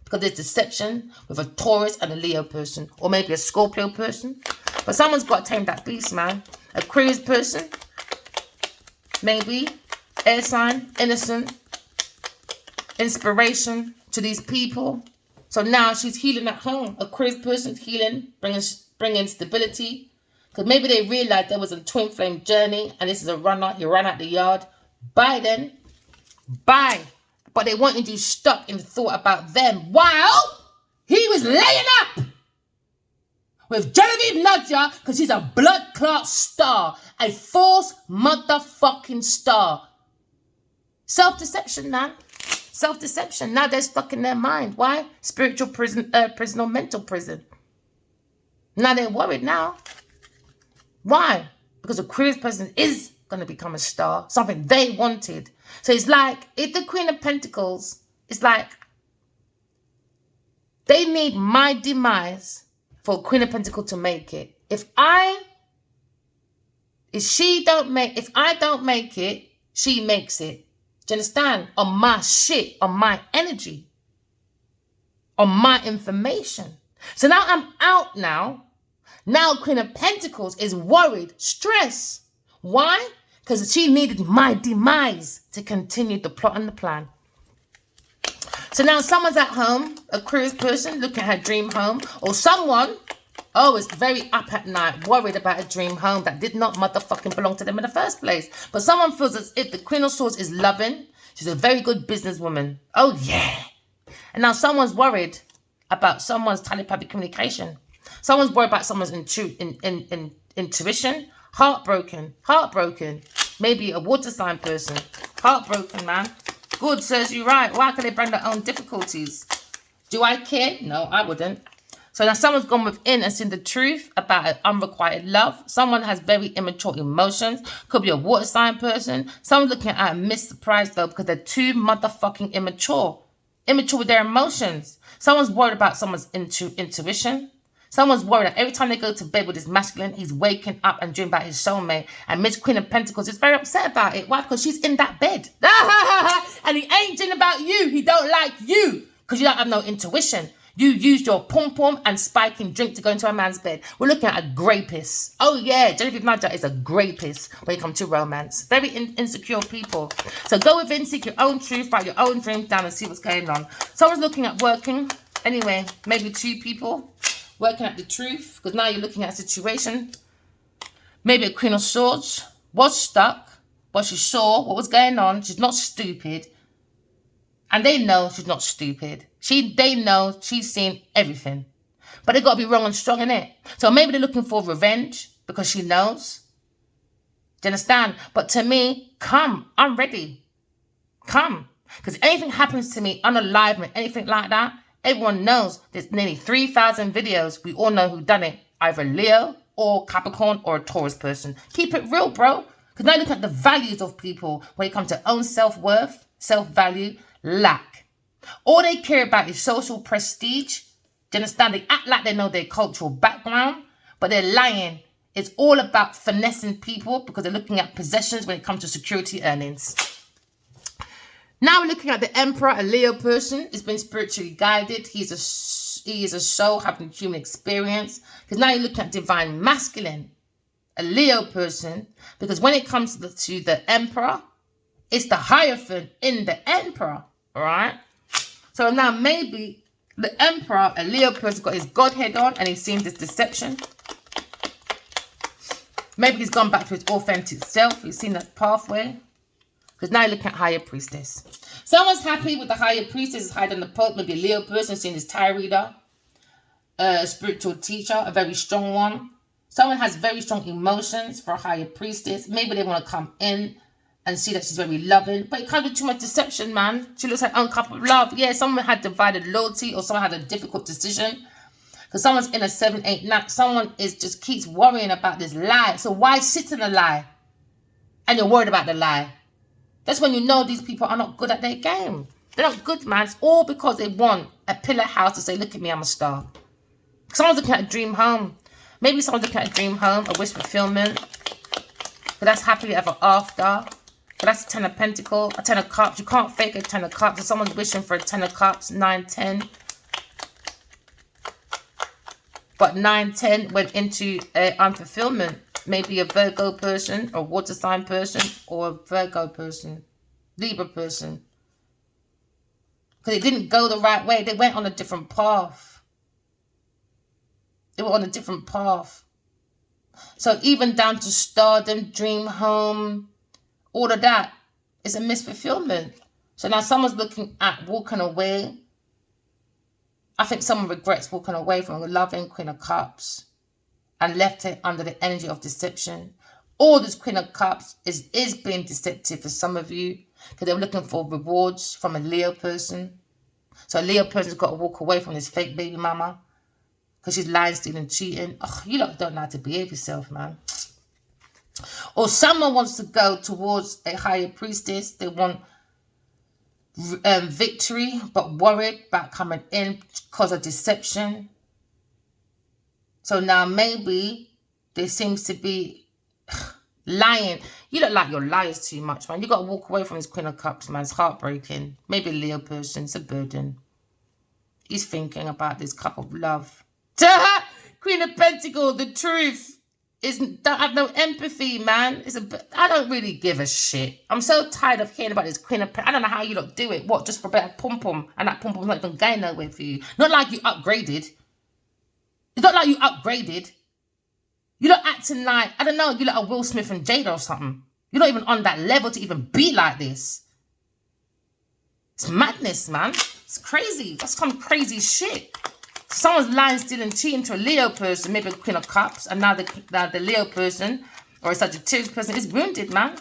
Because there's deception with a Taurus and a Leo person. Or maybe a Scorpio person. But someone's got to tame that beast, man. Aquarius person. Maybe. Air sign. Innocent. Inspiration to these people. So now she's healing at home. Aquarius person's healing. Bringing stability. Because maybe they realized there was a twin flame journey. And this is a runner. He ran out the yard. Bye then. Bye. But they wanted you stuck in thought about them while he was laying up with Geneiveve Nnaji, because she's a blood clot star. A false motherfucking star. Self-deception, man. Self-deception. Now they're stuck in their mind. Why? Spiritual prison, prison or mental prison. Now they're worried now. Why? Because Aquarius person is going to become a star. Something they wanted. So it's like, if the Queen of Pentacles, it's like, they need my demise for Queen of Pentacles to make it. If I don't make it, she makes it. Do you understand? On my shit, on my energy, on my information. So now I'm out now. Now Queen of Pentacles is worried, stressed. Why? Because she needed my demise to continue the plot and the plan. So now someone's at home, a Aquarius person, looking at her dream home. Or someone, is very up at night, worried about a dream home that did not motherfucking belong to them in the first place. But someone feels as if the Queen of Swords is loving. She's a very good businesswoman. Oh, yeah. And now someone's worried about someone's telepathic communication. Someone's worried about someone's intuition. Heartbroken. Maybe a water sign person. Heartbroken, man. Good, serves you right. Why can they bring their own difficulties? Do I care? No, I wouldn't. So now someone's gone within and seen the truth about an unrequited love. Someone has very immature emotions. Could be a water sign person. Someone's looking at a missed surprise though, because they're too motherfucking immature. Immature with their emotions. Someone's worried about someone's intuition. Someone's worried that every time they go to bed with his masculine, he's waking up and dreaming about his soulmate. And Miss Queen of Pentacles is very upset about it. Why? Because she's in that bed. And he ain't dreaming about you. He don't like you. Because you don't have no intuition. You used your pom-pom and spiking drink to go into a man's bed. We're looking at a grapist. Oh yeah, Geneiveve Nnaji is a grapist when it comes to romance. Very insecure people. So go within, seek your own truth, write your own dreams down and see what's going on. Someone's looking at working. Anyway, maybe two people. Working at the truth, because now you're looking at a situation. Maybe a Queen of Swords was stuck, but she saw what was going on. She's not stupid. And they know she's not stupid. They know she's seen everything. But they got to be wrong and strong in it. So maybe they're looking for revenge because she knows. Do you understand? But to me, come. I'm ready. Come. Because if anything happens to me, unalivement, anything like that, everyone knows there's nearly 3,000 videos. We all know who done it. Either Leo or Capricorn or a Taurus person. Keep it real, bro. Because now look at the values of people when it comes to own self-worth, self-value, lack. All they care about is social prestige. Do you understand? They act like they know their cultural background, but they're lying. It's all about finessing people because they're looking at possessions when it comes to security earnings. Now we're looking at the Emperor, a Leo person. He's been spiritually guided. He is a soul having human experience. Because now you're looking at divine masculine, a Leo person. Because when it comes to the Emperor, it's the Hierophant in the Emperor, all right? So now maybe the Emperor, a Leo person, got his Godhead on and he's seen this deception. Maybe he's gone back to his authentic self. He's seen that pathway. Because now you're looking at Higher Priestess. Someone's happy with the Higher Priestess, hiding the Pope, maybe a Leo person, seeing this tarot reader, a spiritual teacher, a very strong one. Someone has very strong emotions for a Higher Priestess. Maybe they want to come in and see that she's very loving. But it can't be too much deception, man. She looks like uncoupled love. Yeah, someone had divided loyalty or someone had a difficult decision. Because someone's in a 7, 8, 9. Someone just keeps worrying about this lie. So why sit in a lie? And you're worried about the lie. That's when you know these people are not good at their game. They're not good, man. It's all because they want a pillar house to say, look at me, I'm a star. Someone's looking at a dream home. Maybe someone's looking at a dream home, a wish fulfillment. But that's happily ever after. But that's a 10 of Pentacles, a 10 of Cups. You can't fake a 10 of Cups. If someone's wishing for a 10 of Cups, 9, 10. But 9, 10 went into unfulfillment. Maybe a Virgo person, or water sign person, or a Virgo person, Libra person. Because it didn't go the right way. They went on a different path. They were on a different path. So even down to stardom, dream home, all of that is a misfulfillment. So now someone's looking at walking away. I think someone regrets walking away from a loving Queen of Cups and left it under the energy of deception. All this Queen of Cups is being deceptive for some of you because they're looking for rewards from a Leo person. So a Leo person's got to walk away from this fake baby mama because she's lying, stealing, cheating. Oh, you lot don't know how to behave yourself, man. Or someone wants to go towards a higher priestess. They want victory, but worried about coming in because of deception. So now maybe there seems to be lying. You look like you're liars too much, man. You got to walk away from this Queen of Cups, man. It's heartbreaking. Maybe a Leo person. It's a burden. He's thinking about this cup of love. Queen of Pentacles, the truth is don't have no empathy, man. I don't really give a shit. I'm so tired of hearing about this Queen of Pentacles. I don't know how you lot do it. What, just for a better pom-pom? And that pom-pom's not even going nowhere for you. Not like you upgraded. It's not like you upgraded. You're not acting like, I don't know, you're like a Will Smith and Jada or something. You're not even on that level to even be like this. It's madness, man. It's crazy. That's some crazy shit. Someone's lying, stealing, cheating to a Leo person, maybe a Queen of Cups, and now the Leo person or a Sagittarius person is wounded, man.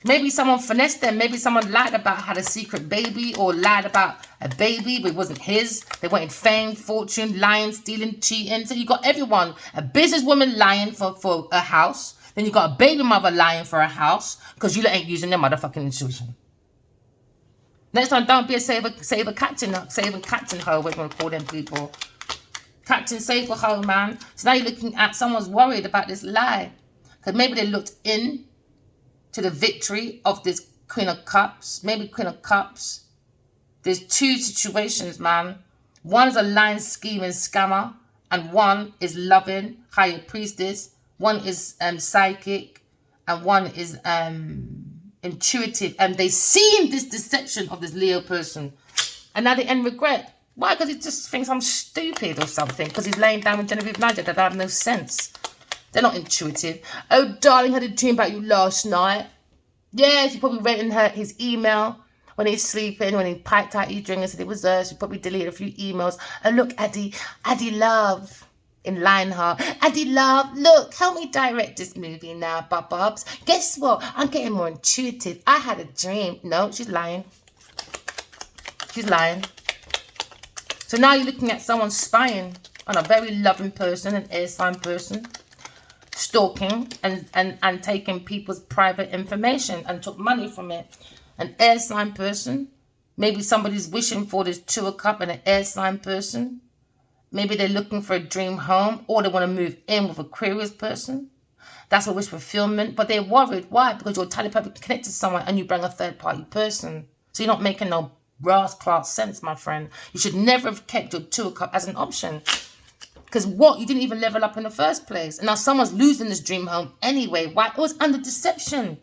Maybe someone finessed them. Maybe someone lied about had a secret baby or lied about a baby, but it wasn't his. They wanted fame, fortune, lying, stealing, cheating. So you got everyone. A businesswoman lying for a house. Then you got a baby mother lying for a house because you ain't using their motherfucking intuition. Next time, don't be a saver captain hoe, we're going to call them people. Captain saver hoe, man. So now you're looking at someone's worried about this lie. Because maybe they looked in to the victory of this Queen of Cups. Maybe Queen of Cups. There's two situations, man. One is a lying, scheming scammer. And one is loving, higher priestess. One is psychic. And one is intuitive. And they seen this deception of this Leo person. And now they end regret. Why? Because he just thinks I'm stupid or something. Because he's laying down with Geneiveve Nnaji that have no sense. They're not intuitive. Oh, darling, I had a dream about you last night. Yeah, she probably read in his email when he's sleeping, when he piped out his drink and said it was her. She probably deleted a few emails. And look, Addie love, in Lionheart. Addie love, look, help me direct this movie now, Bubs. Guess what? I'm getting more intuitive. I had a dream. No, she's lying. She's lying. So now you're looking at someone spying on a very loving person, an air sign person. Stalking and taking people's private information and took money from it. An air sign person. Maybe somebody's wishing for this 2 of Cups and an air sign person. Maybe they're looking for a dream home or they want to move in with a Aquarius person. That's a wish fulfillment. But they're worried. Why? Because you're telepathically connected to someone and you bring a third party person. So you're not making no brass class sense, my friend. You should never have kept your 2 of Cups as an option. Because what? You didn't even level up in the first place. And now someone's losing this dream home anyway. Why? It was under deception.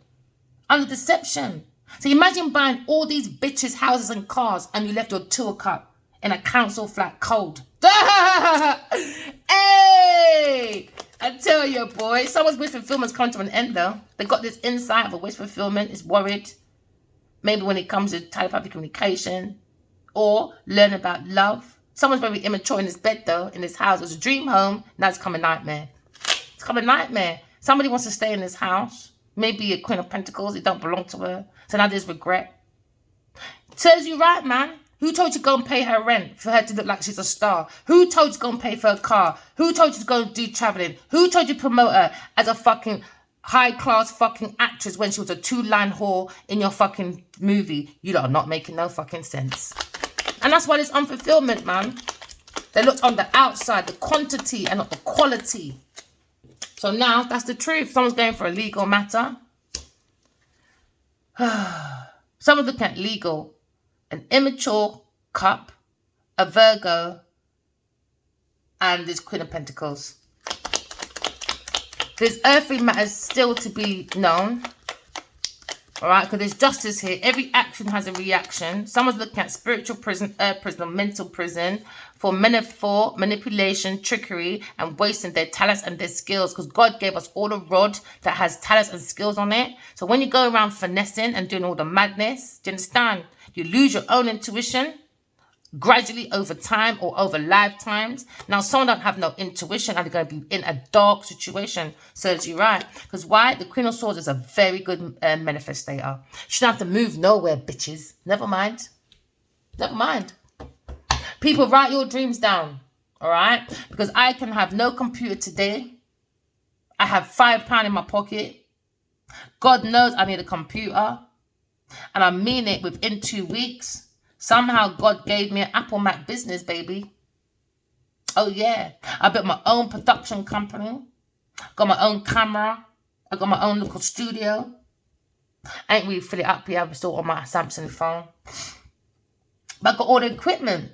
Under deception. So imagine buying all these bitches' houses and cars and you left your 2 of Cups in a council flat cold. Hey! I tell you, boy. Someone's wish fulfillment's come to an end, though. They got this insight of a wish fulfillment. Is worried. Maybe when it comes to telepathic communication. Or learn about love. Someone's very immature in this bed, though, in this house. It was a dream home. Now it's become a nightmare. It's become a nightmare. Somebody wants to stay in this house. Maybe a Queen of Pentacles. It don't belong to her. So now there's regret. It serves you right, man. Who told you to go and pay her rent for her to look like she's a star? Who told you to go and pay for her car? Who told you to go and do traveling? Who told you to promote her as a fucking high-class fucking actress when she was a 2-line whore in your fucking movie? You lot are not making no fucking sense. And that's why there's unfulfillment, man. They looked on the outside, the quantity and not the quality. So now, that's the truth. Someone's going for a legal matter. Someone's looking at legal. An immature cup, a Virgo, and this Queen of Pentacles. There's earthly matters still to be known. Alright, because there's justice here. Every action has a reaction. Someone's looking at spiritual prison, earth prison, or mental prison for manipulation, trickery, and wasting their talents and their skills. Because God gave us all a rod that has talents and skills on it. So when you go around finessing and doing all the madness, do you understand? You lose your own intuition gradually over time or over lifetimes. Now, someone don't have no intuition and they're going to be in a dark situation. Serves you right. Because why? The Queen of Swords is a very good manifestator. She don't have to move nowhere, bitches. Never mind. Never mind. People, write your dreams down. All right? Because I can have no computer today. I have £5 in my pocket. God knows I need a computer. And I mean it, within 2 weeks. Somehow God gave me an Apple Mac business, baby. Oh, yeah. I built my own production company. Got my own camera. I got my own little studio. I ain't really fill it up yet. I'm still on my Samsung phone. But I got all the equipment.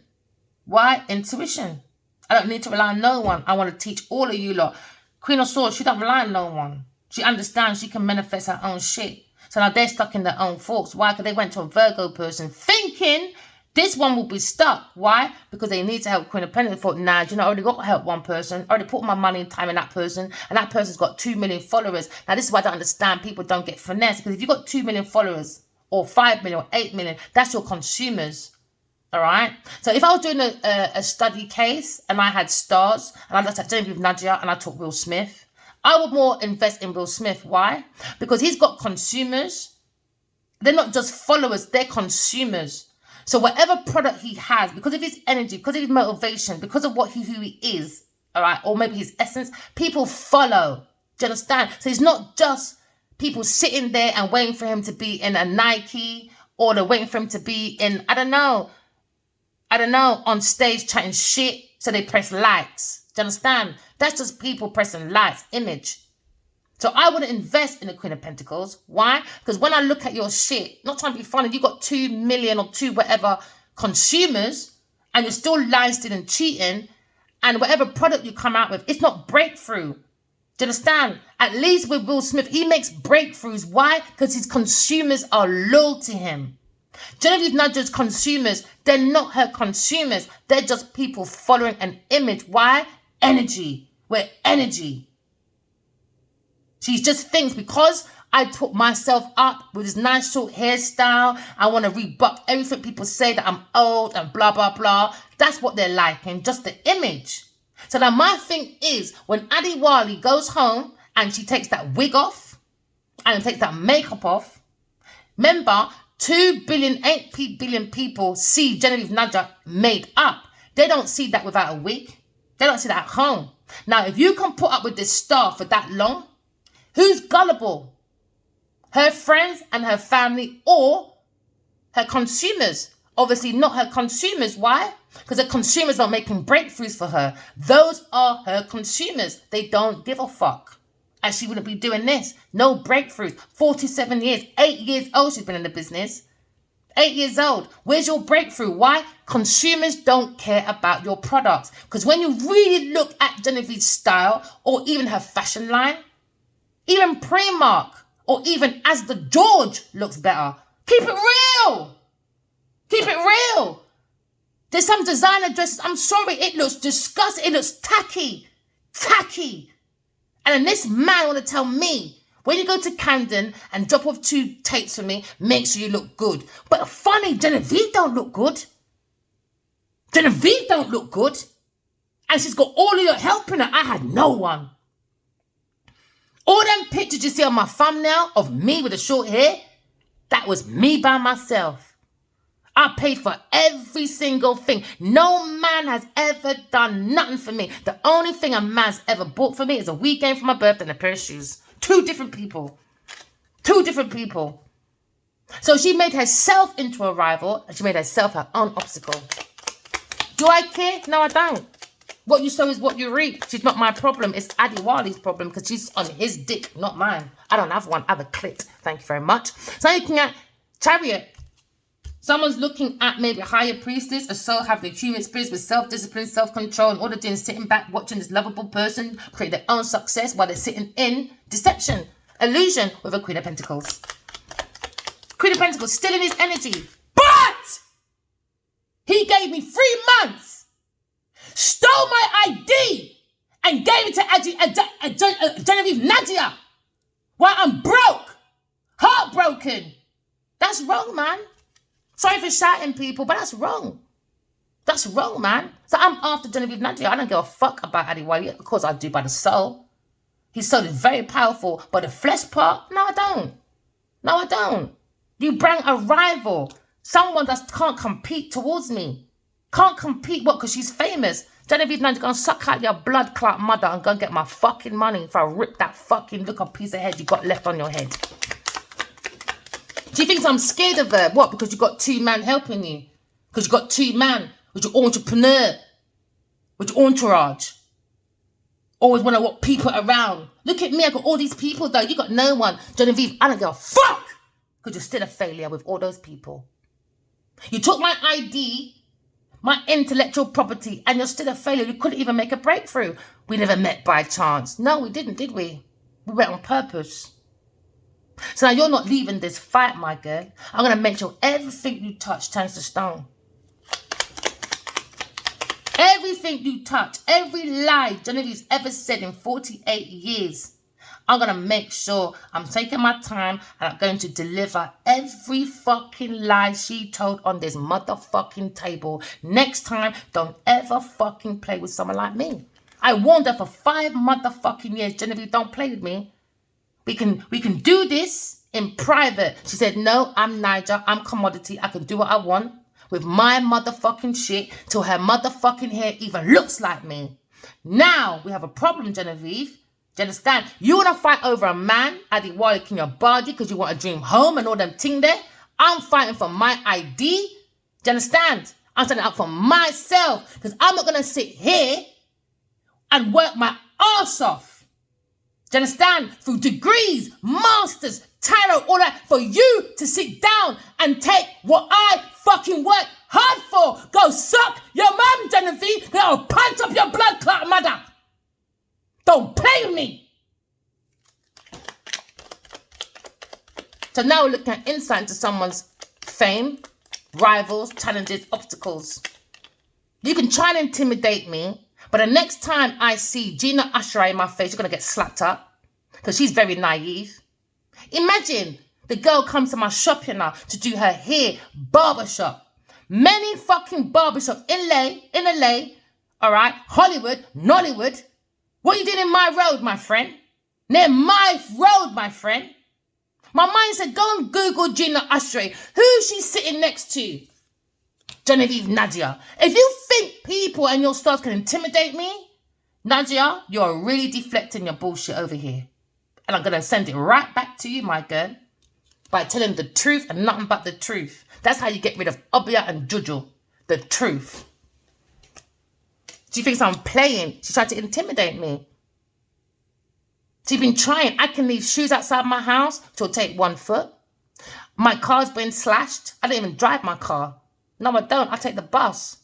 Why? Intuition. I don't need to rely on no one. I want to teach all of you lot. Queen of Swords, she don't rely on no one. She understands she can manifest her own shit. So now they're stuck in their own faults. Why? Because they went to a Virgo person thinking this one will be stuck. Why? Because they need to help Queen of Pentacles. Thought, nah, you know, I already got to help one person. I already put my money and time in that person. And that person's got 2 million followers. Now, this is why I don't understand people don't get finessed. Because if you've got 2 million followers or 5 million or 8 million, that's your consumers. All right. So if I was doing a study case and I had stars and I looked at Geneiveve Nnaji and I took Will Smith, I would more invest in Will Smith. Why? Because he's got consumers. They're not just followers, they're consumers. So whatever product he has, because of his energy, because of his motivation, because of who he is, all right, or maybe his essence, people follow. Do you understand? So it's not just people sitting there and waiting for him to be in a Nike, or they're waiting for him to be in, I don't know, on stage chatting shit, so they press likes. Do you understand? That's just people pressing likes, image. So I wouldn't invest in the Queen of Pentacles. Why? Because when I look at your shit, not trying to be funny, you got 2 million or 2 whatever consumers, and you're still lying, stealing, cheating, and whatever product you come out with, it's not breakthrough. Do you understand? At least with Will Smith, he makes breakthroughs. Why? Because his consumers are loyal to him. Genevieve Nnaji's consumers, they're not her consumers. They're just people following an image. Why? Energy. We're energy. She just thinks because I put myself up with this nice short hairstyle, I want to rebut everything people say that I'm old and blah, blah, blah. That's what they're liking, just the image. So now my thing is, when Adiwali goes home and she takes that wig off and takes that makeup off, remember, 2 billion, 8 billion people see Genevieve Nnaji made up. They don't see that without a wig. They don't see that at home. Now, if you can put up with this star for that long, who's gullible? Her friends and her family, or her consumers? Obviously not her consumers. Why? Because the consumers are making breakthroughs for her. Those are her consumers. They don't give a fuck. And she wouldn't be doing this. No breakthroughs. 47 years. 8 years old she's been in the business. 8 years old. Where's your breakthrough? Why? Consumers don't care about your products. Because when you really look at Genevieve's style, or even her fashion line, even Primark, or even As the George looks better. Keep it real. Keep it real. There's some designer dresses. I'm sorry. It looks disgusting. It looks tacky. Tacky. And then this man want to tell me, when you go to Camden and drop off 2 tapes for me, make sure you look good. But funny, Genevieve don't look good. Genevieve don't look good. And she's got all of your help in her. I had no one. All them pictures you see on my thumbnail of me with the short hair, that was me by myself. I paid for every single thing. No man has ever done nothing for me. The only thing a man's ever bought for me is a weekend for my birthday and a pair of shoes. Two different people. Two different people. So she made herself into a rival and she made herself her own obstacle. Do I care? No, I don't. What you sow is what you reap. She's not my problem. It's Adewale's problem because she's on his dick, not mine. I don't have one. I have a clit. Thank you very much. So now you're looking at Chariot. Someone's looking at maybe a higher priestess, a soul having human spirits with self-discipline, self-control, and all they're doing is sitting back, watching this lovable person create their own success while they're sitting in deception, illusion with a Queen of Pentacles. Queen of Pentacles still in his energy. But he gave me 3 months, stole my ID, and gave it to Geneiveve Nnaji while I'm broke, heartbroken. That's wrong, man. Sorry for shouting, people, but that's wrong. That's wrong, man. So I'm after Geneiveve Nnaji. I don't give a fuck about Adewale. Of course I do by the soul. His soul is very powerful, but the flesh part, no, I don't. No, I don't. You bring a rival, someone that can't compete towards me. Can't compete, what, because she's famous. Geneiveve Nnaji gonna suck out your blood clot mother and go and get my fucking money if I rip that fucking little piece of head you got left on your head. She thinks I'm scared of her. What? Because you got 2 men helping you. Because you got 2 men with your entrepreneur, with your entourage. Always want to walk people around. Look at me, I got all these people though. You got no one. Geneiveve, I don't give a fuck. Because you're still a failure with all those people. You took my ID, my intellectual property, and you're still a failure. You couldn't even make a breakthrough. We never met by chance. No, we didn't, did we? We went on purpose. So now you're not leaving this fight, my girl. I'm going to make sure everything you touch turns to stone. Everything you touch, every lie Geneiveve's ever said in 48 years, I'm going to make sure I'm taking my time and I'm going to deliver every fucking lie she told on this motherfucking table. Next time, don't ever fucking play with someone like me. I warned her for 5 motherfucking years. Geneiveve, don't play with me. We can do this in private. She said, no, I'm Niger. I'm commodity. I can do what I want with my motherfucking shit till her motherfucking hair even looks like me. Now we have a problem, Geneiveve. Do you understand? You want to fight over a man, Adewale in your body because you want a dream home and all them ting there. I'm fighting for my ID. Do you understand? I'm standing up for myself because I'm not going to sit here and work my ass off. Do you understand? Through degrees, masters, tarot, all that, for you to sit down and take what I fucking work hard for. Go suck your mum, Geneiveve. Then I'll punch up your blood clot mother. Don't play with me. So now we're looking at insight into someone's fame, rivals, challenges, obstacles. You can try and intimidate me, but the next time I see Gina Usher in my face, you're going to get slapped up because she's very naive. Imagine the girl comes to my shop here now to do her hair, barbershop. Many fucking barbershops in LA, all right, Hollywood, Nollywood. What are you doing in my road, my friend? Near my road, my friend. My mind said, go and Google Gina Usher. Who's she sitting next to? Geneiveve Nnaji. If you think people and your stars can intimidate me, Nnaji, you're really deflecting your bullshit over here. And I'm going to send it right back to you, my girl, by telling the truth and nothing but the truth. That's how you get rid of Obia and Juju. The truth. She thinks I'm playing. She tried to intimidate me. She's been trying. I can leave shoes outside my house. She'll take 1 foot. My car's been slashed. I don't even drive my car. No, I don't. I take the bus.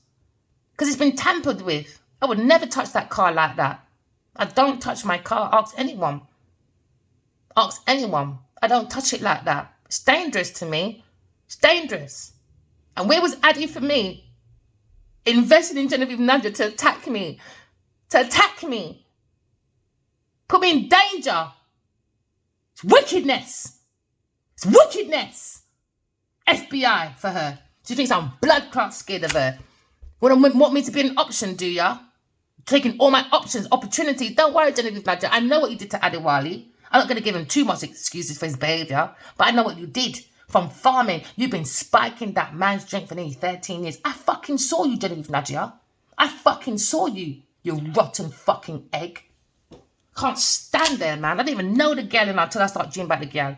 Because it's been tampered with. I would never touch that car like that. I don't touch my car. Ask anyone. Ask anyone. I don't touch it like that. It's dangerous to me. It's dangerous. And where was Addy for me? Invested in Geneiveve Nnaji to attack me. To attack me. Put me in danger. It's wickedness. It's wickedness. FBI for her. She thinks I'm blood clot scared of her. Want me to be an option, do ya? Taking all my options, opportunities. Don't worry, Geneiveve Nnaji. I know what you did to Adewale. I'm not going to give him too much excuses for his behaviour, but I know what you did. From farming, you've been spiking that man's drink for nearly 13 years. I fucking saw you, Geneiveve Nnaji. I fucking saw you, you rotten fucking egg. Can't stand there, man. I didn't even know the girl until I start dreaming about the girl.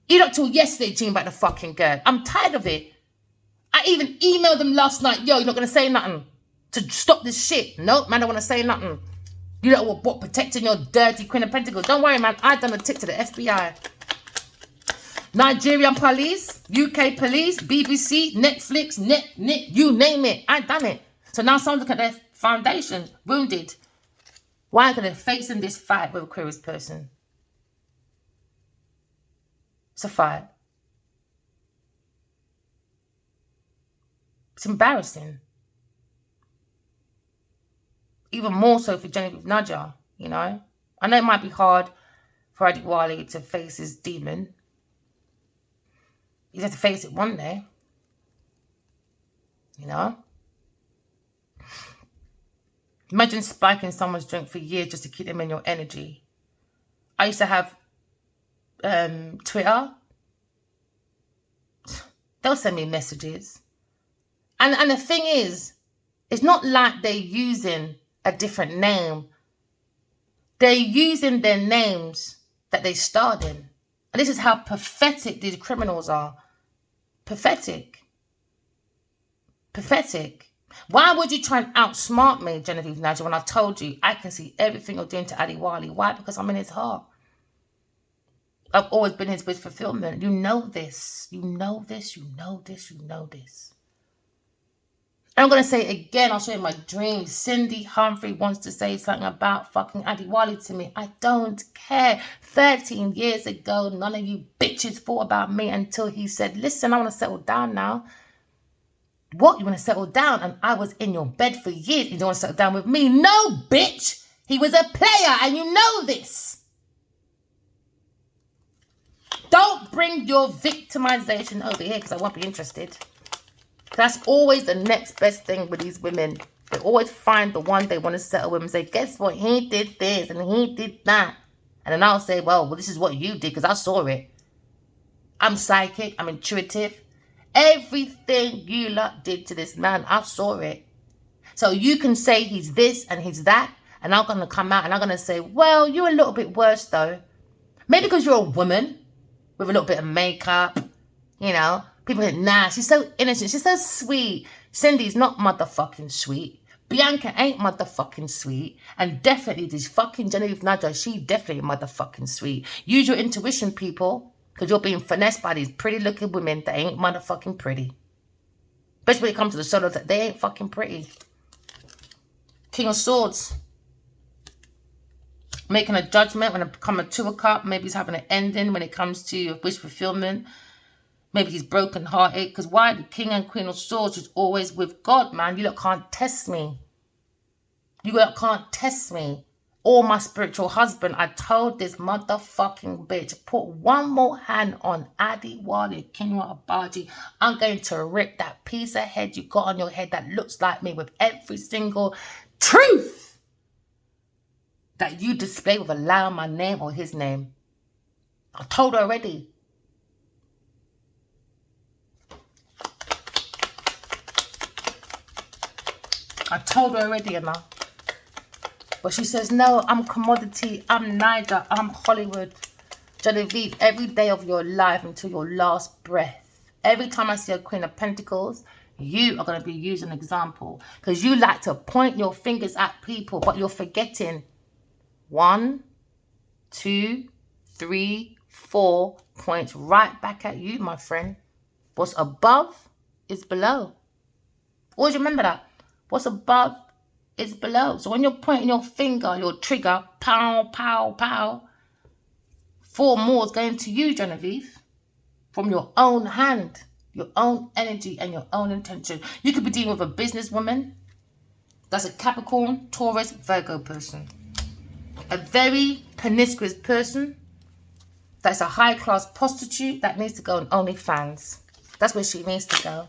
You not till yesterday dreaming about the fucking girl. I'm tired of it. I even emailed them last night. Yo, you're not going to say nothing to stop this shit. Nope, man, I don't want to say nothing. You know what, protecting your dirty Queen of Pentacles. Don't worry, man. I done a tip to the FBI. Nigerian police, UK police, BBC, Netflix, you name it. I done it. So now someone's looking at their foundation, wounded. Why are they facing this fight with a Aquarius person? It's a fight. It's embarrassing. Even more so for Geneiveve Nnaji, you know. I know it might be hard for Adewale to face his demon. He's have to face it one day. You know. Imagine spiking someone's drink for years just to keep them in your energy. I used to have Twitter. They'll send me messages. And the thing is, it's not like they're using a different name. They're using their names that they starred in. And this is how pathetic these criminals are. Pathetic. Pathetic. Why would you try and outsmart me, Geneiveve Nnaji, when I told you I can see everything you're doing to Adewale? Why? Because I'm in his heart. I've always been his wish fulfillment. You know this. You know this. You know this. You know this. I'm going to say it again. I'll show you my dreams. Cindy Humphrey wants to say something about fucking Adewale to me. I don't care. 13 years ago, none of you bitches thought about me until he said, listen, I want to settle down now. What? You want to settle down? And I was in your bed for years. You don't want to settle down with me? No, bitch. He was a player and you know this. Don't bring your victimization over here because I won't be interested. That's always the next best thing with these women. They always find the one they want to settle with and say, guess what? He did this and he did that. And then I'll say, well, this is what you did because I saw it. I'm psychic. I'm intuitive. Everything you lot did to this man, I saw it. So you can say he's this and he's that. And I'm going to come out and I'm going to say, well, you're a little bit worse though. Maybe because you're a woman with a little bit of makeup, you know. People think, nah, she's so innocent. She's so sweet. Cindy's not motherfucking sweet. Bianca ain't motherfucking sweet. And definitely this fucking Geneiveve Nnaji, she definitely motherfucking sweet. Use your intuition, people. Because you're being finessed by these pretty looking women that ain't motherfucking pretty. Especially when it comes to the solos, that they ain't fucking pretty. King of Swords. Making a judgment when it comes to a cup. Maybe he's having an ending when it comes to wish fulfillment. Maybe he's broken-hearted. Because why? The King and Queen of Swords is always with God, man. You lot can't test me. You lot can't test me. Or my spiritual husband. I told this motherfucking bitch, put one more hand on Adewale Kinwa Abaji. I'm going to rip that piece of head you got on your head that looks like me with every single truth that you display with a lie on my name or his name. I told her already. I told her already, enough. But she says, no, I'm commodity, I'm Niger, I'm Hollywood. Genevieve, every day of your life until your last breath. Every time I see a Queen of Pentacles, you are going to be used as an example. Because you like to point your fingers at people, but you're forgetting 1, 2, 3, 4 points right back at you, my friend. What's above is below. Always remember that. What's above is below. So when you're pointing your finger, your trigger, pow, pow, pow, 4 more is going to you, Genevieve, from your own hand, your own energy and your own intention. You could be dealing with a businesswoman. That's a Capricorn, Taurus, Virgo person. A very promiscuous person. That's a high-class prostitute that needs to go on OnlyFans. That's where she needs to go.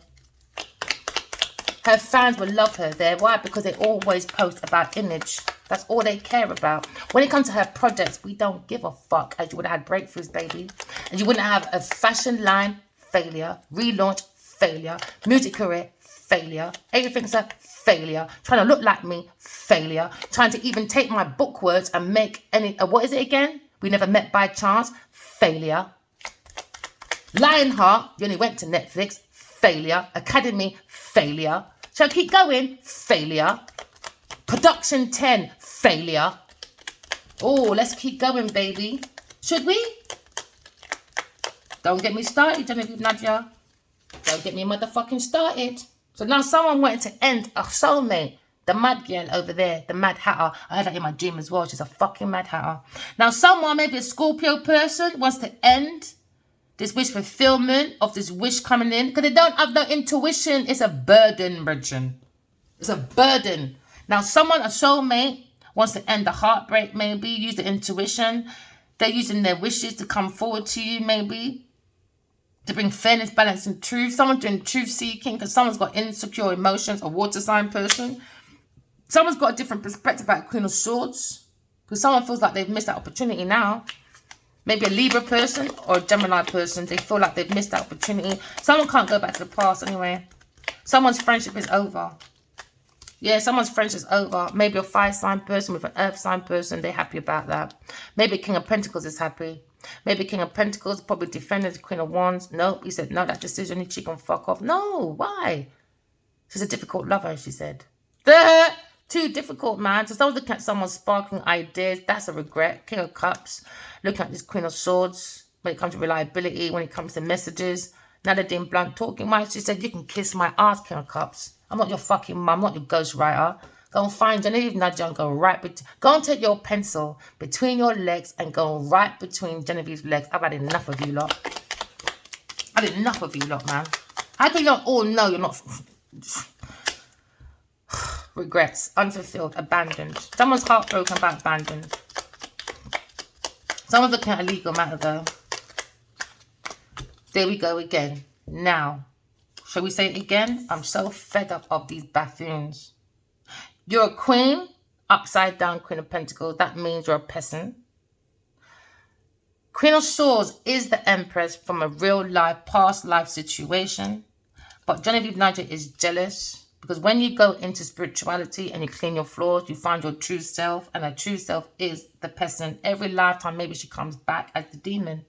Her fans will love her there. Why? Because they always post about image. That's all they care about. When it comes to her projects, we don't give a fuck. As you would have had breakthroughs, baby. And you wouldn't have a fashion line failure. Relaunch, failure. Music career, failure. Everything's a failure. Trying to look like me, failure. Trying to even take my book words and make any, what is it again? We never met by chance, failure. Lionheart, you only went to Netflix, failure. Academy, failure. Shall I keep going? Failure. Production 10, failure. Oh, let's keep going, baby. Should we? Don't get me started, Geneiveve Nnaji. Don't get me motherfucking started. So now someone wanted to end a soulmate. The mad girl over there, the mad hatter. I heard that in my dream as well. She's a fucking mad hatter. Now someone, maybe a Scorpio person, wants to end this wish fulfillment of this wish coming in. Because they don't have no intuition. It's a burden, Bridget. It's a burden. Now someone, a soulmate, wants to end the heartbreak, maybe. Use the intuition. They're using their wishes to come forward to you, maybe. To bring fairness, balance, and truth. Someone's doing truth seeking because someone's got insecure emotions, a water sign person. Someone's got a different perspective about Queen of Swords. Because someone feels like they've missed that opportunity now. Maybe a Libra person or a Gemini person. They feel like they've missed that opportunity. Someone can't go back to the past anyway. Someone's friendship is over. Yeah, someone's friendship is over. Maybe a fire sign person with an earth sign person. They're happy about that. Maybe King of Pentacles is happy. Maybe King of Pentacles probably defended the Queen of Wands. Nope, he said, no, that decision, she can fuck off. No, why? She's a difficult lover, she said. Too difficult, man. So someone's looking at someone's sparkling ideas. That's a regret. King of Cups. Looking at this Queen of Swords. When it comes to reliability, when it comes to messages. Now they're doing blunt talking. Why? She said, you can kiss my ass, King of Cups. I'm not your fucking mum. I'm not your ghostwriter. Go and find Geneiveve Nnaji and go right go and take your pencil between your legs and go right between Geneiveve's legs. I've had enough of you lot. I've had enough of you lot, man. How can you not all know you're not... Regrets, unfulfilled, abandoned. Someone's heartbroken about abandoned. Someone's looking at a legal matter though. There we go again. Now, shall we say it again? I'm so fed up of these buffoons. You're a queen, upside down Queen of Pentacles. That means you're a peasant. Queen of Swords is the Empress from a real life, past life situation. But Geneiveve Nnaji is jealous. Because when you go into spirituality and you clean your flaws, you find your true self. And her true self is the peasant. Every lifetime, maybe she comes back as the demon.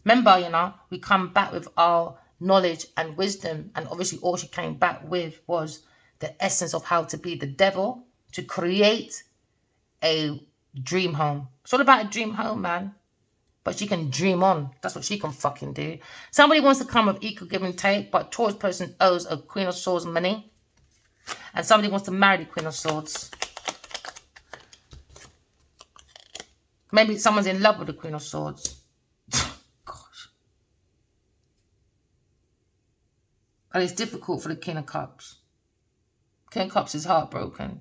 Remember, you know, we come back with our knowledge and wisdom. And obviously all she came back with was the essence of how to be the devil. To create a dream home. It's all about a dream home, man. But she can dream on. That's what she can fucking do. Somebody wants to come with equal give and take, but Taurus person owes a Queen of Swords money. And somebody wants to marry the Queen of Swords. Maybe someone's in love with the Queen of Swords. Gosh. And it's difficult for the King of Cups. King of Cups is heartbroken.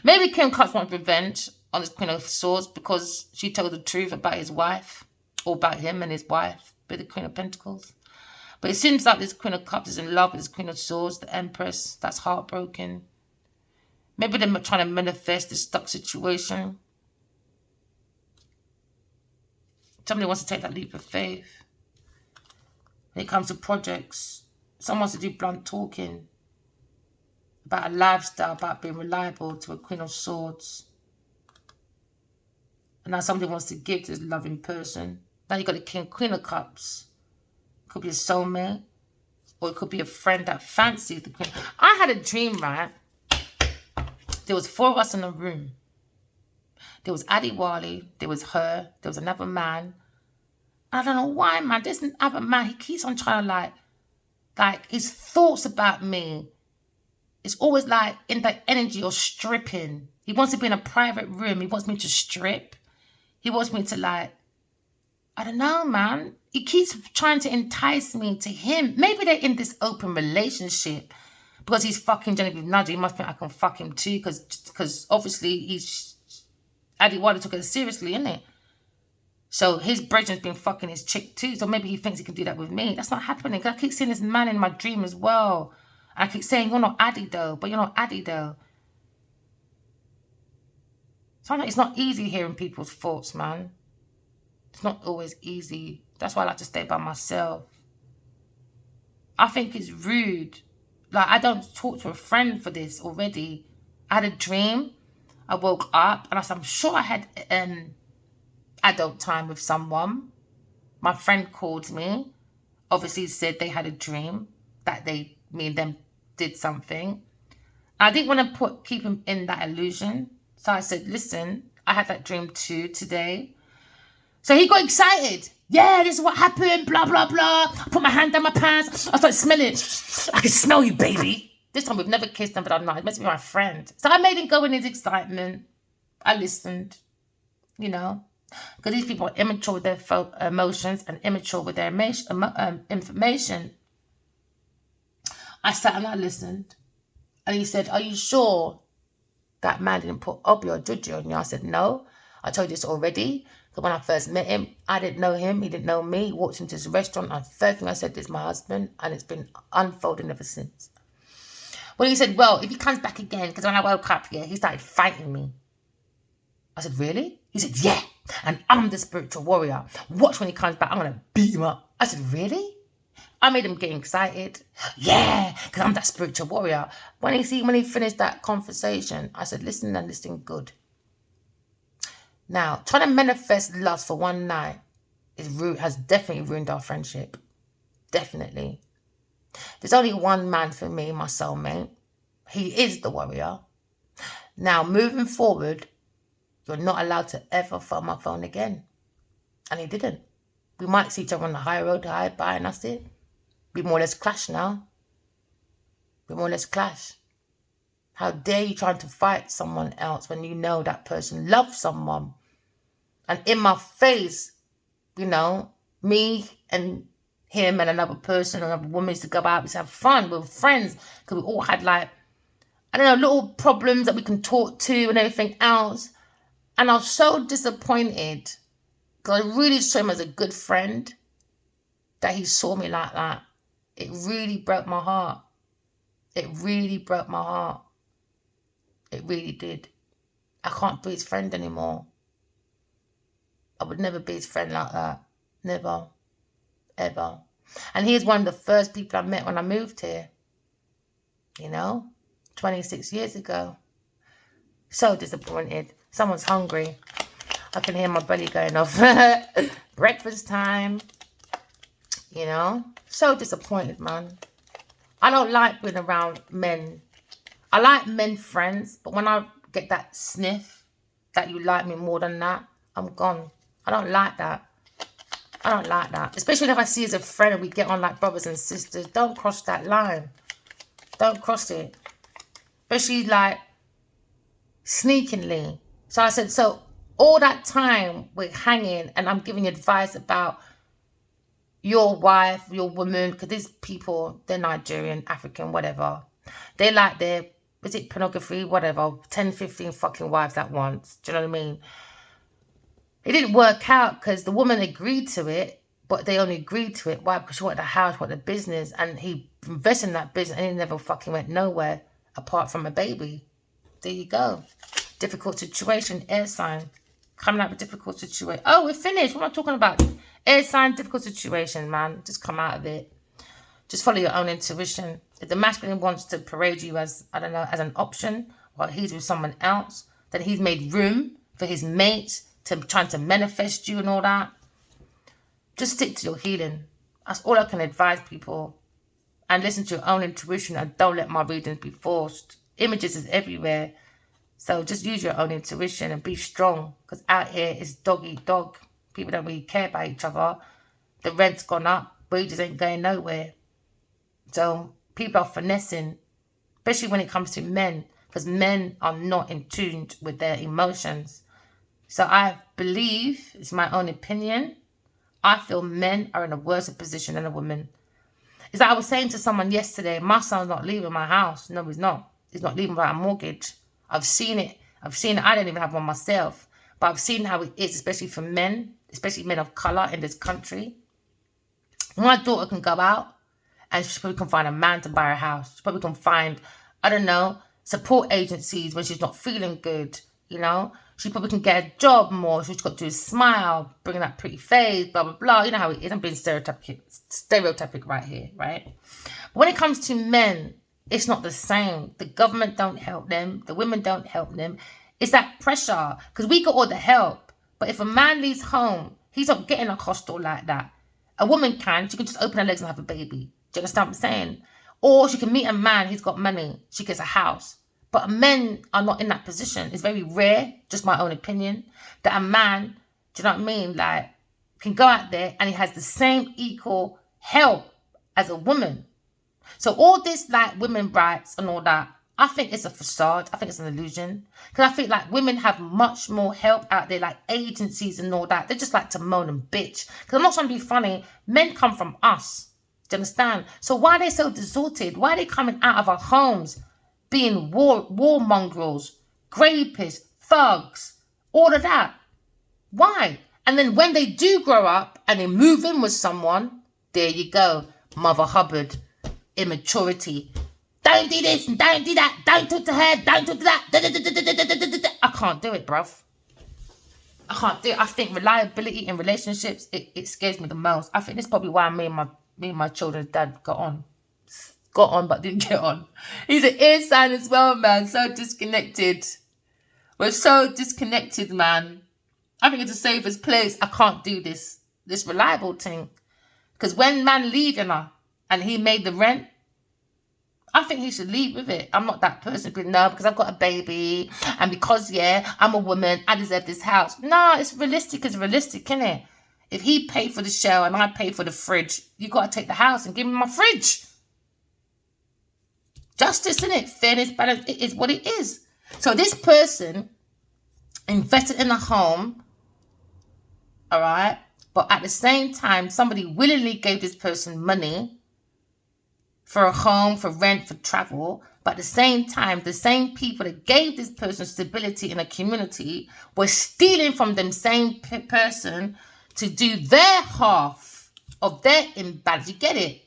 King of Cups wants revenge on this Queen of Swords because she told the truth about his wife, or about him and his wife, with the Queen of Pentacles. But it seems like this Queen of Cups is in love with this Queen of Swords, the Empress. That's heartbroken. Maybe they're trying to manifest this stuck situation. Somebody wants to take that leap of faith. When it comes to projects, someone wants to do blunt talking about a lifestyle, about being reliable to a Queen of Swords. And now somebody wants to give to this loving person. Now you've got the Queen of Cups. It could be a soulmate. Or it could be a friend that fancies the Queen. I had a dream, right? There was 4 of us in a room. There was Addie Wally. There was her. There was another man. I don't know why, man. This other man, he keeps on trying to like his thoughts about me. It's always like in that energy of stripping. He wants to be in a private room. He wants me to strip. He wants me to like, I don't know, man. He keeps trying to entice me to him. Maybe they're in this open relationship because he's fucking Geneiveve Nnaji. He must think I can fuck him too because obviously he's, Addie Wally took it seriously, innit? So his brethren's been fucking his chick too. So maybe he thinks he can do that with me. That's not happening. I keep seeing this man in my dream as well. I keep saying, you're not Addie though, but you're not Addie though. Sometimes it's not easy hearing people's thoughts, man. It's not always easy. That's why I like to stay by myself. I think it's rude. Like, I don't talk to a friend for this already. I had a dream. I woke up and I'm sure I had adult time with someone. My friend called me. Obviously said they had a dream that me and them did something. I didn't want to keep him in that illusion. So I said, listen, I had that dream too today. So he got excited. Yeah, this is what happened, blah, blah, blah. I put my hand down my pants. I started smelling. I can smell you, baby. This time we've never kissed him, but I'm not. He's meant to be my friend. So I made him go in his excitement. I listened, you know. Because these people are immature with their emotions and immature with their information. I sat and I listened. And he said, are you sure that man didn't put obi or juju on you? I said, no. I told you this already. Because when I first met him, I didn't know him. He didn't know me. He walked into this restaurant. And the first thing I said, this is my husband. And it's been unfolding ever since. Well, he said, well, if he comes back again, because when I woke up here, he started fighting me. I said, really? He said, yeah. And I'm the spiritual warrior. Watch when he comes back. I'm going to beat him up. I said, really? I made him get excited. Yeah, because I'm that spiritual warrior. When he finished that conversation, I said, listen and listen good. Now, trying to manifest lust for one night has definitely ruined our friendship. Definitely. There's only one man for me, my soulmate. He is the warrior. Now, moving forward, you're not allowed to ever phone my phone again. And he didn't. We might see each other on the high road, high by, and that's it. We more or less clash now. We more or less clash. How dare you trying to fight someone else when you know that person loves someone? And in my face, you know, me and him and another person, another woman used to go out, we used to have fun, we were friends, because we all had like, I don't know, little problems that we can talk to and everything else. And I was so disappointed, because I really saw him as a good friend, that he saw me like that. It really broke my heart. It really broke my heart. It really did. I can't be his friend anymore. I would never be his friend like that. Never. Ever. And he's one of the first people I met when I moved here. You know? 26 years ago. So disappointed. Someone's hungry. I can hear my belly going off. Breakfast time. You know? So disappointed, man. I don't like being around men. I like men friends, but when I get that sniff that you like me more than that, I'm gone. I don't like that. I don't like that. Especially if I see you as a friend and we get on like brothers and sisters. Don't cross that line. Don't cross it. Especially like sneakingly. So I said, so all that time we're hanging and I'm giving you advice about your wife, your woman, because these people, they're Nigerian, African, whatever. They like their, is it pornography, whatever, 10, 15 fucking wives at once. Do you know what I mean? It didn't work out because the woman agreed to it, but they only agreed to it. Why? Because she wanted a house, wanted a business, and he invested in that business and he never fucking went nowhere apart from a baby. There you go. Difficult situation, air sign. Coming out of a difficult situation. Oh, we're finished. What am I talking about? Air sign, difficult situation, man. Just come out of it. Just follow your own intuition. If the masculine wants to parade you as, I don't know, as an option, while he's with someone else, then he's made room for his mates to trying to manifest you and all that. Just stick to your healing. That's all I can advise people. And listen to your own intuition and don't let my readings be forced. Images is everywhere. So just use your own intuition and be strong. Because out here it's dog eat dog. People don't really care about each other. The rent's gone up. Wages ain't going nowhere. So people are finessing. Especially when it comes to men. Because men are not in tune with their emotions. So I believe, it's my own opinion, I feel men are in a worse position than a woman. It's like I was saying to someone yesterday, my son's not leaving my house. No, he's not. He's not leaving without a mortgage. I've seen it. I don't even have one myself. But I've seen how it is, especially for men, especially men of colour in this country. My daughter can go out and she probably can find a man to buy her house. She probably can find, I don't know, support agencies when she's not feeling good, you know. She probably can get a job more. She's got to do is smile, bring that pretty face, blah, blah, blah. You know how it is. I'm being stereotypic right here, right? But when it comes to men, it's not the same. The government don't help them. The women don't help them. It's that pressure. Because we got all the help. But if a man leaves home, he's not getting a hostel like that. A woman can. She can just open her legs and have a baby. Do you understand what I'm saying? Or she can meet a man who's got money. She gets a house. But men are not in that position. It's very rare, just my own opinion, that a man, do you know what I mean, like, can go out there and he has the same equal help as a woman. So all this, like, women rights and all that, I think it's a facade. I think it's an illusion. Because I think, like, women have much more help out there, like agencies and all that. They just like to moan and bitch. Because I'm not trying to be funny. Men come from us. Do you understand? So why are they so distorted? Why are they coming out of our homes being war mongrels, rapists, thugs, all of that? Why? And then when they do grow up and they move in with someone, there you go. Mother Hubbard, immaturity. Don't do this and don't do that. Don't talk to her. Don't talk to that. I can't do it, bruv. I can't do it. I think reliability in relationships, it scares me the most. I think that's probably why me and my children's dad got on but didn't get on. He's an ear sign as well, man. So disconnected. We're so disconnected, man. I think it's the safest place. I can't do this reliable thing. Because when man leave, you know, and he made the rent, I think he should leave with it. I'm not that person. No, because I've got a baby. And because, yeah, I'm a woman, I deserve this house. No, it's realistic. It's realistic, innit? If he paid for the shower and I pay for the fridge, you got to take the house and give me my fridge. Justice, innit? Fairness, balance, it is what it is. So this person invested in a home, all right? But at the same time, somebody willingly gave this person money for a home, for rent, for travel. But at the same time, the same people that gave this person stability in a community were stealing from them same person to do their half of their imbalance. You get it?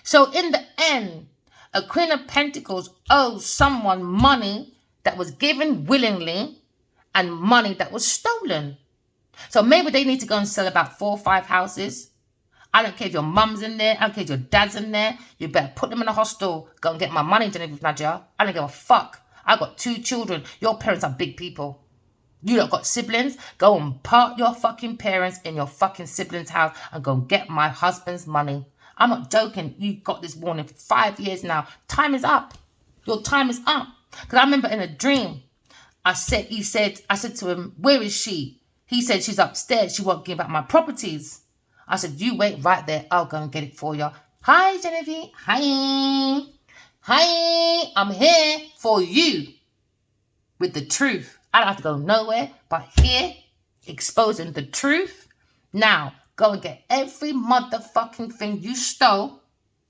So in the end, a Queen of Pentacles owes someone money that was given willingly and money that was stolen. So maybe they need to go and sell about 4 or 5 houses. I don't care if your mum's in there. I don't care if your dad's in there. You better put them in a hostel. Go and get my money, Geneiveve Nnaji. I don't give a fuck. I got 2 children. Your parents are big people. You don't got siblings. Go and park your fucking parents in your fucking siblings' house and go and get my husband's money. I'm not joking. You got this warning for 5 years now. Time is up. Your time is up. Because I remember in a dream, I said to him, where is she? He said, she's upstairs. She won't give up my properties. I said, you wait right there. I'll go and get it for you. Hi, Genevieve. Hi. Hi. I'm here for you with the truth. I don't have to go nowhere but here, exposing the truth. Now, go and get every motherfucking thing you stole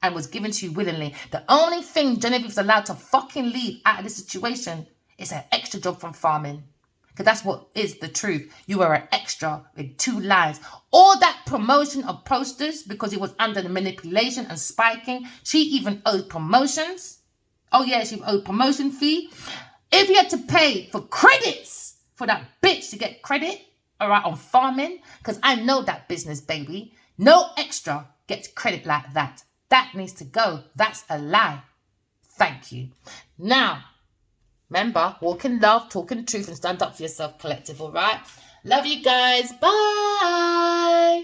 and was given to you willingly. The only thing Genevieve's allowed to fucking leave out of this situation is an extra job from farming. Because that's what is the truth. You were an extra with 2 lines. All that promotion of posters, because it was under the manipulation and spiking. She even owed promotions. Oh yeah, she owed promotion fee. If you had to pay for credits for that bitch to get credit, all right, on farming, because I know that business, baby. No extra gets credit like that. That needs to go. That's a lie. Thank you. Now, remember, walk in love, talk in truth, and stand up for yourself, collective, all right? Love you guys. Bye.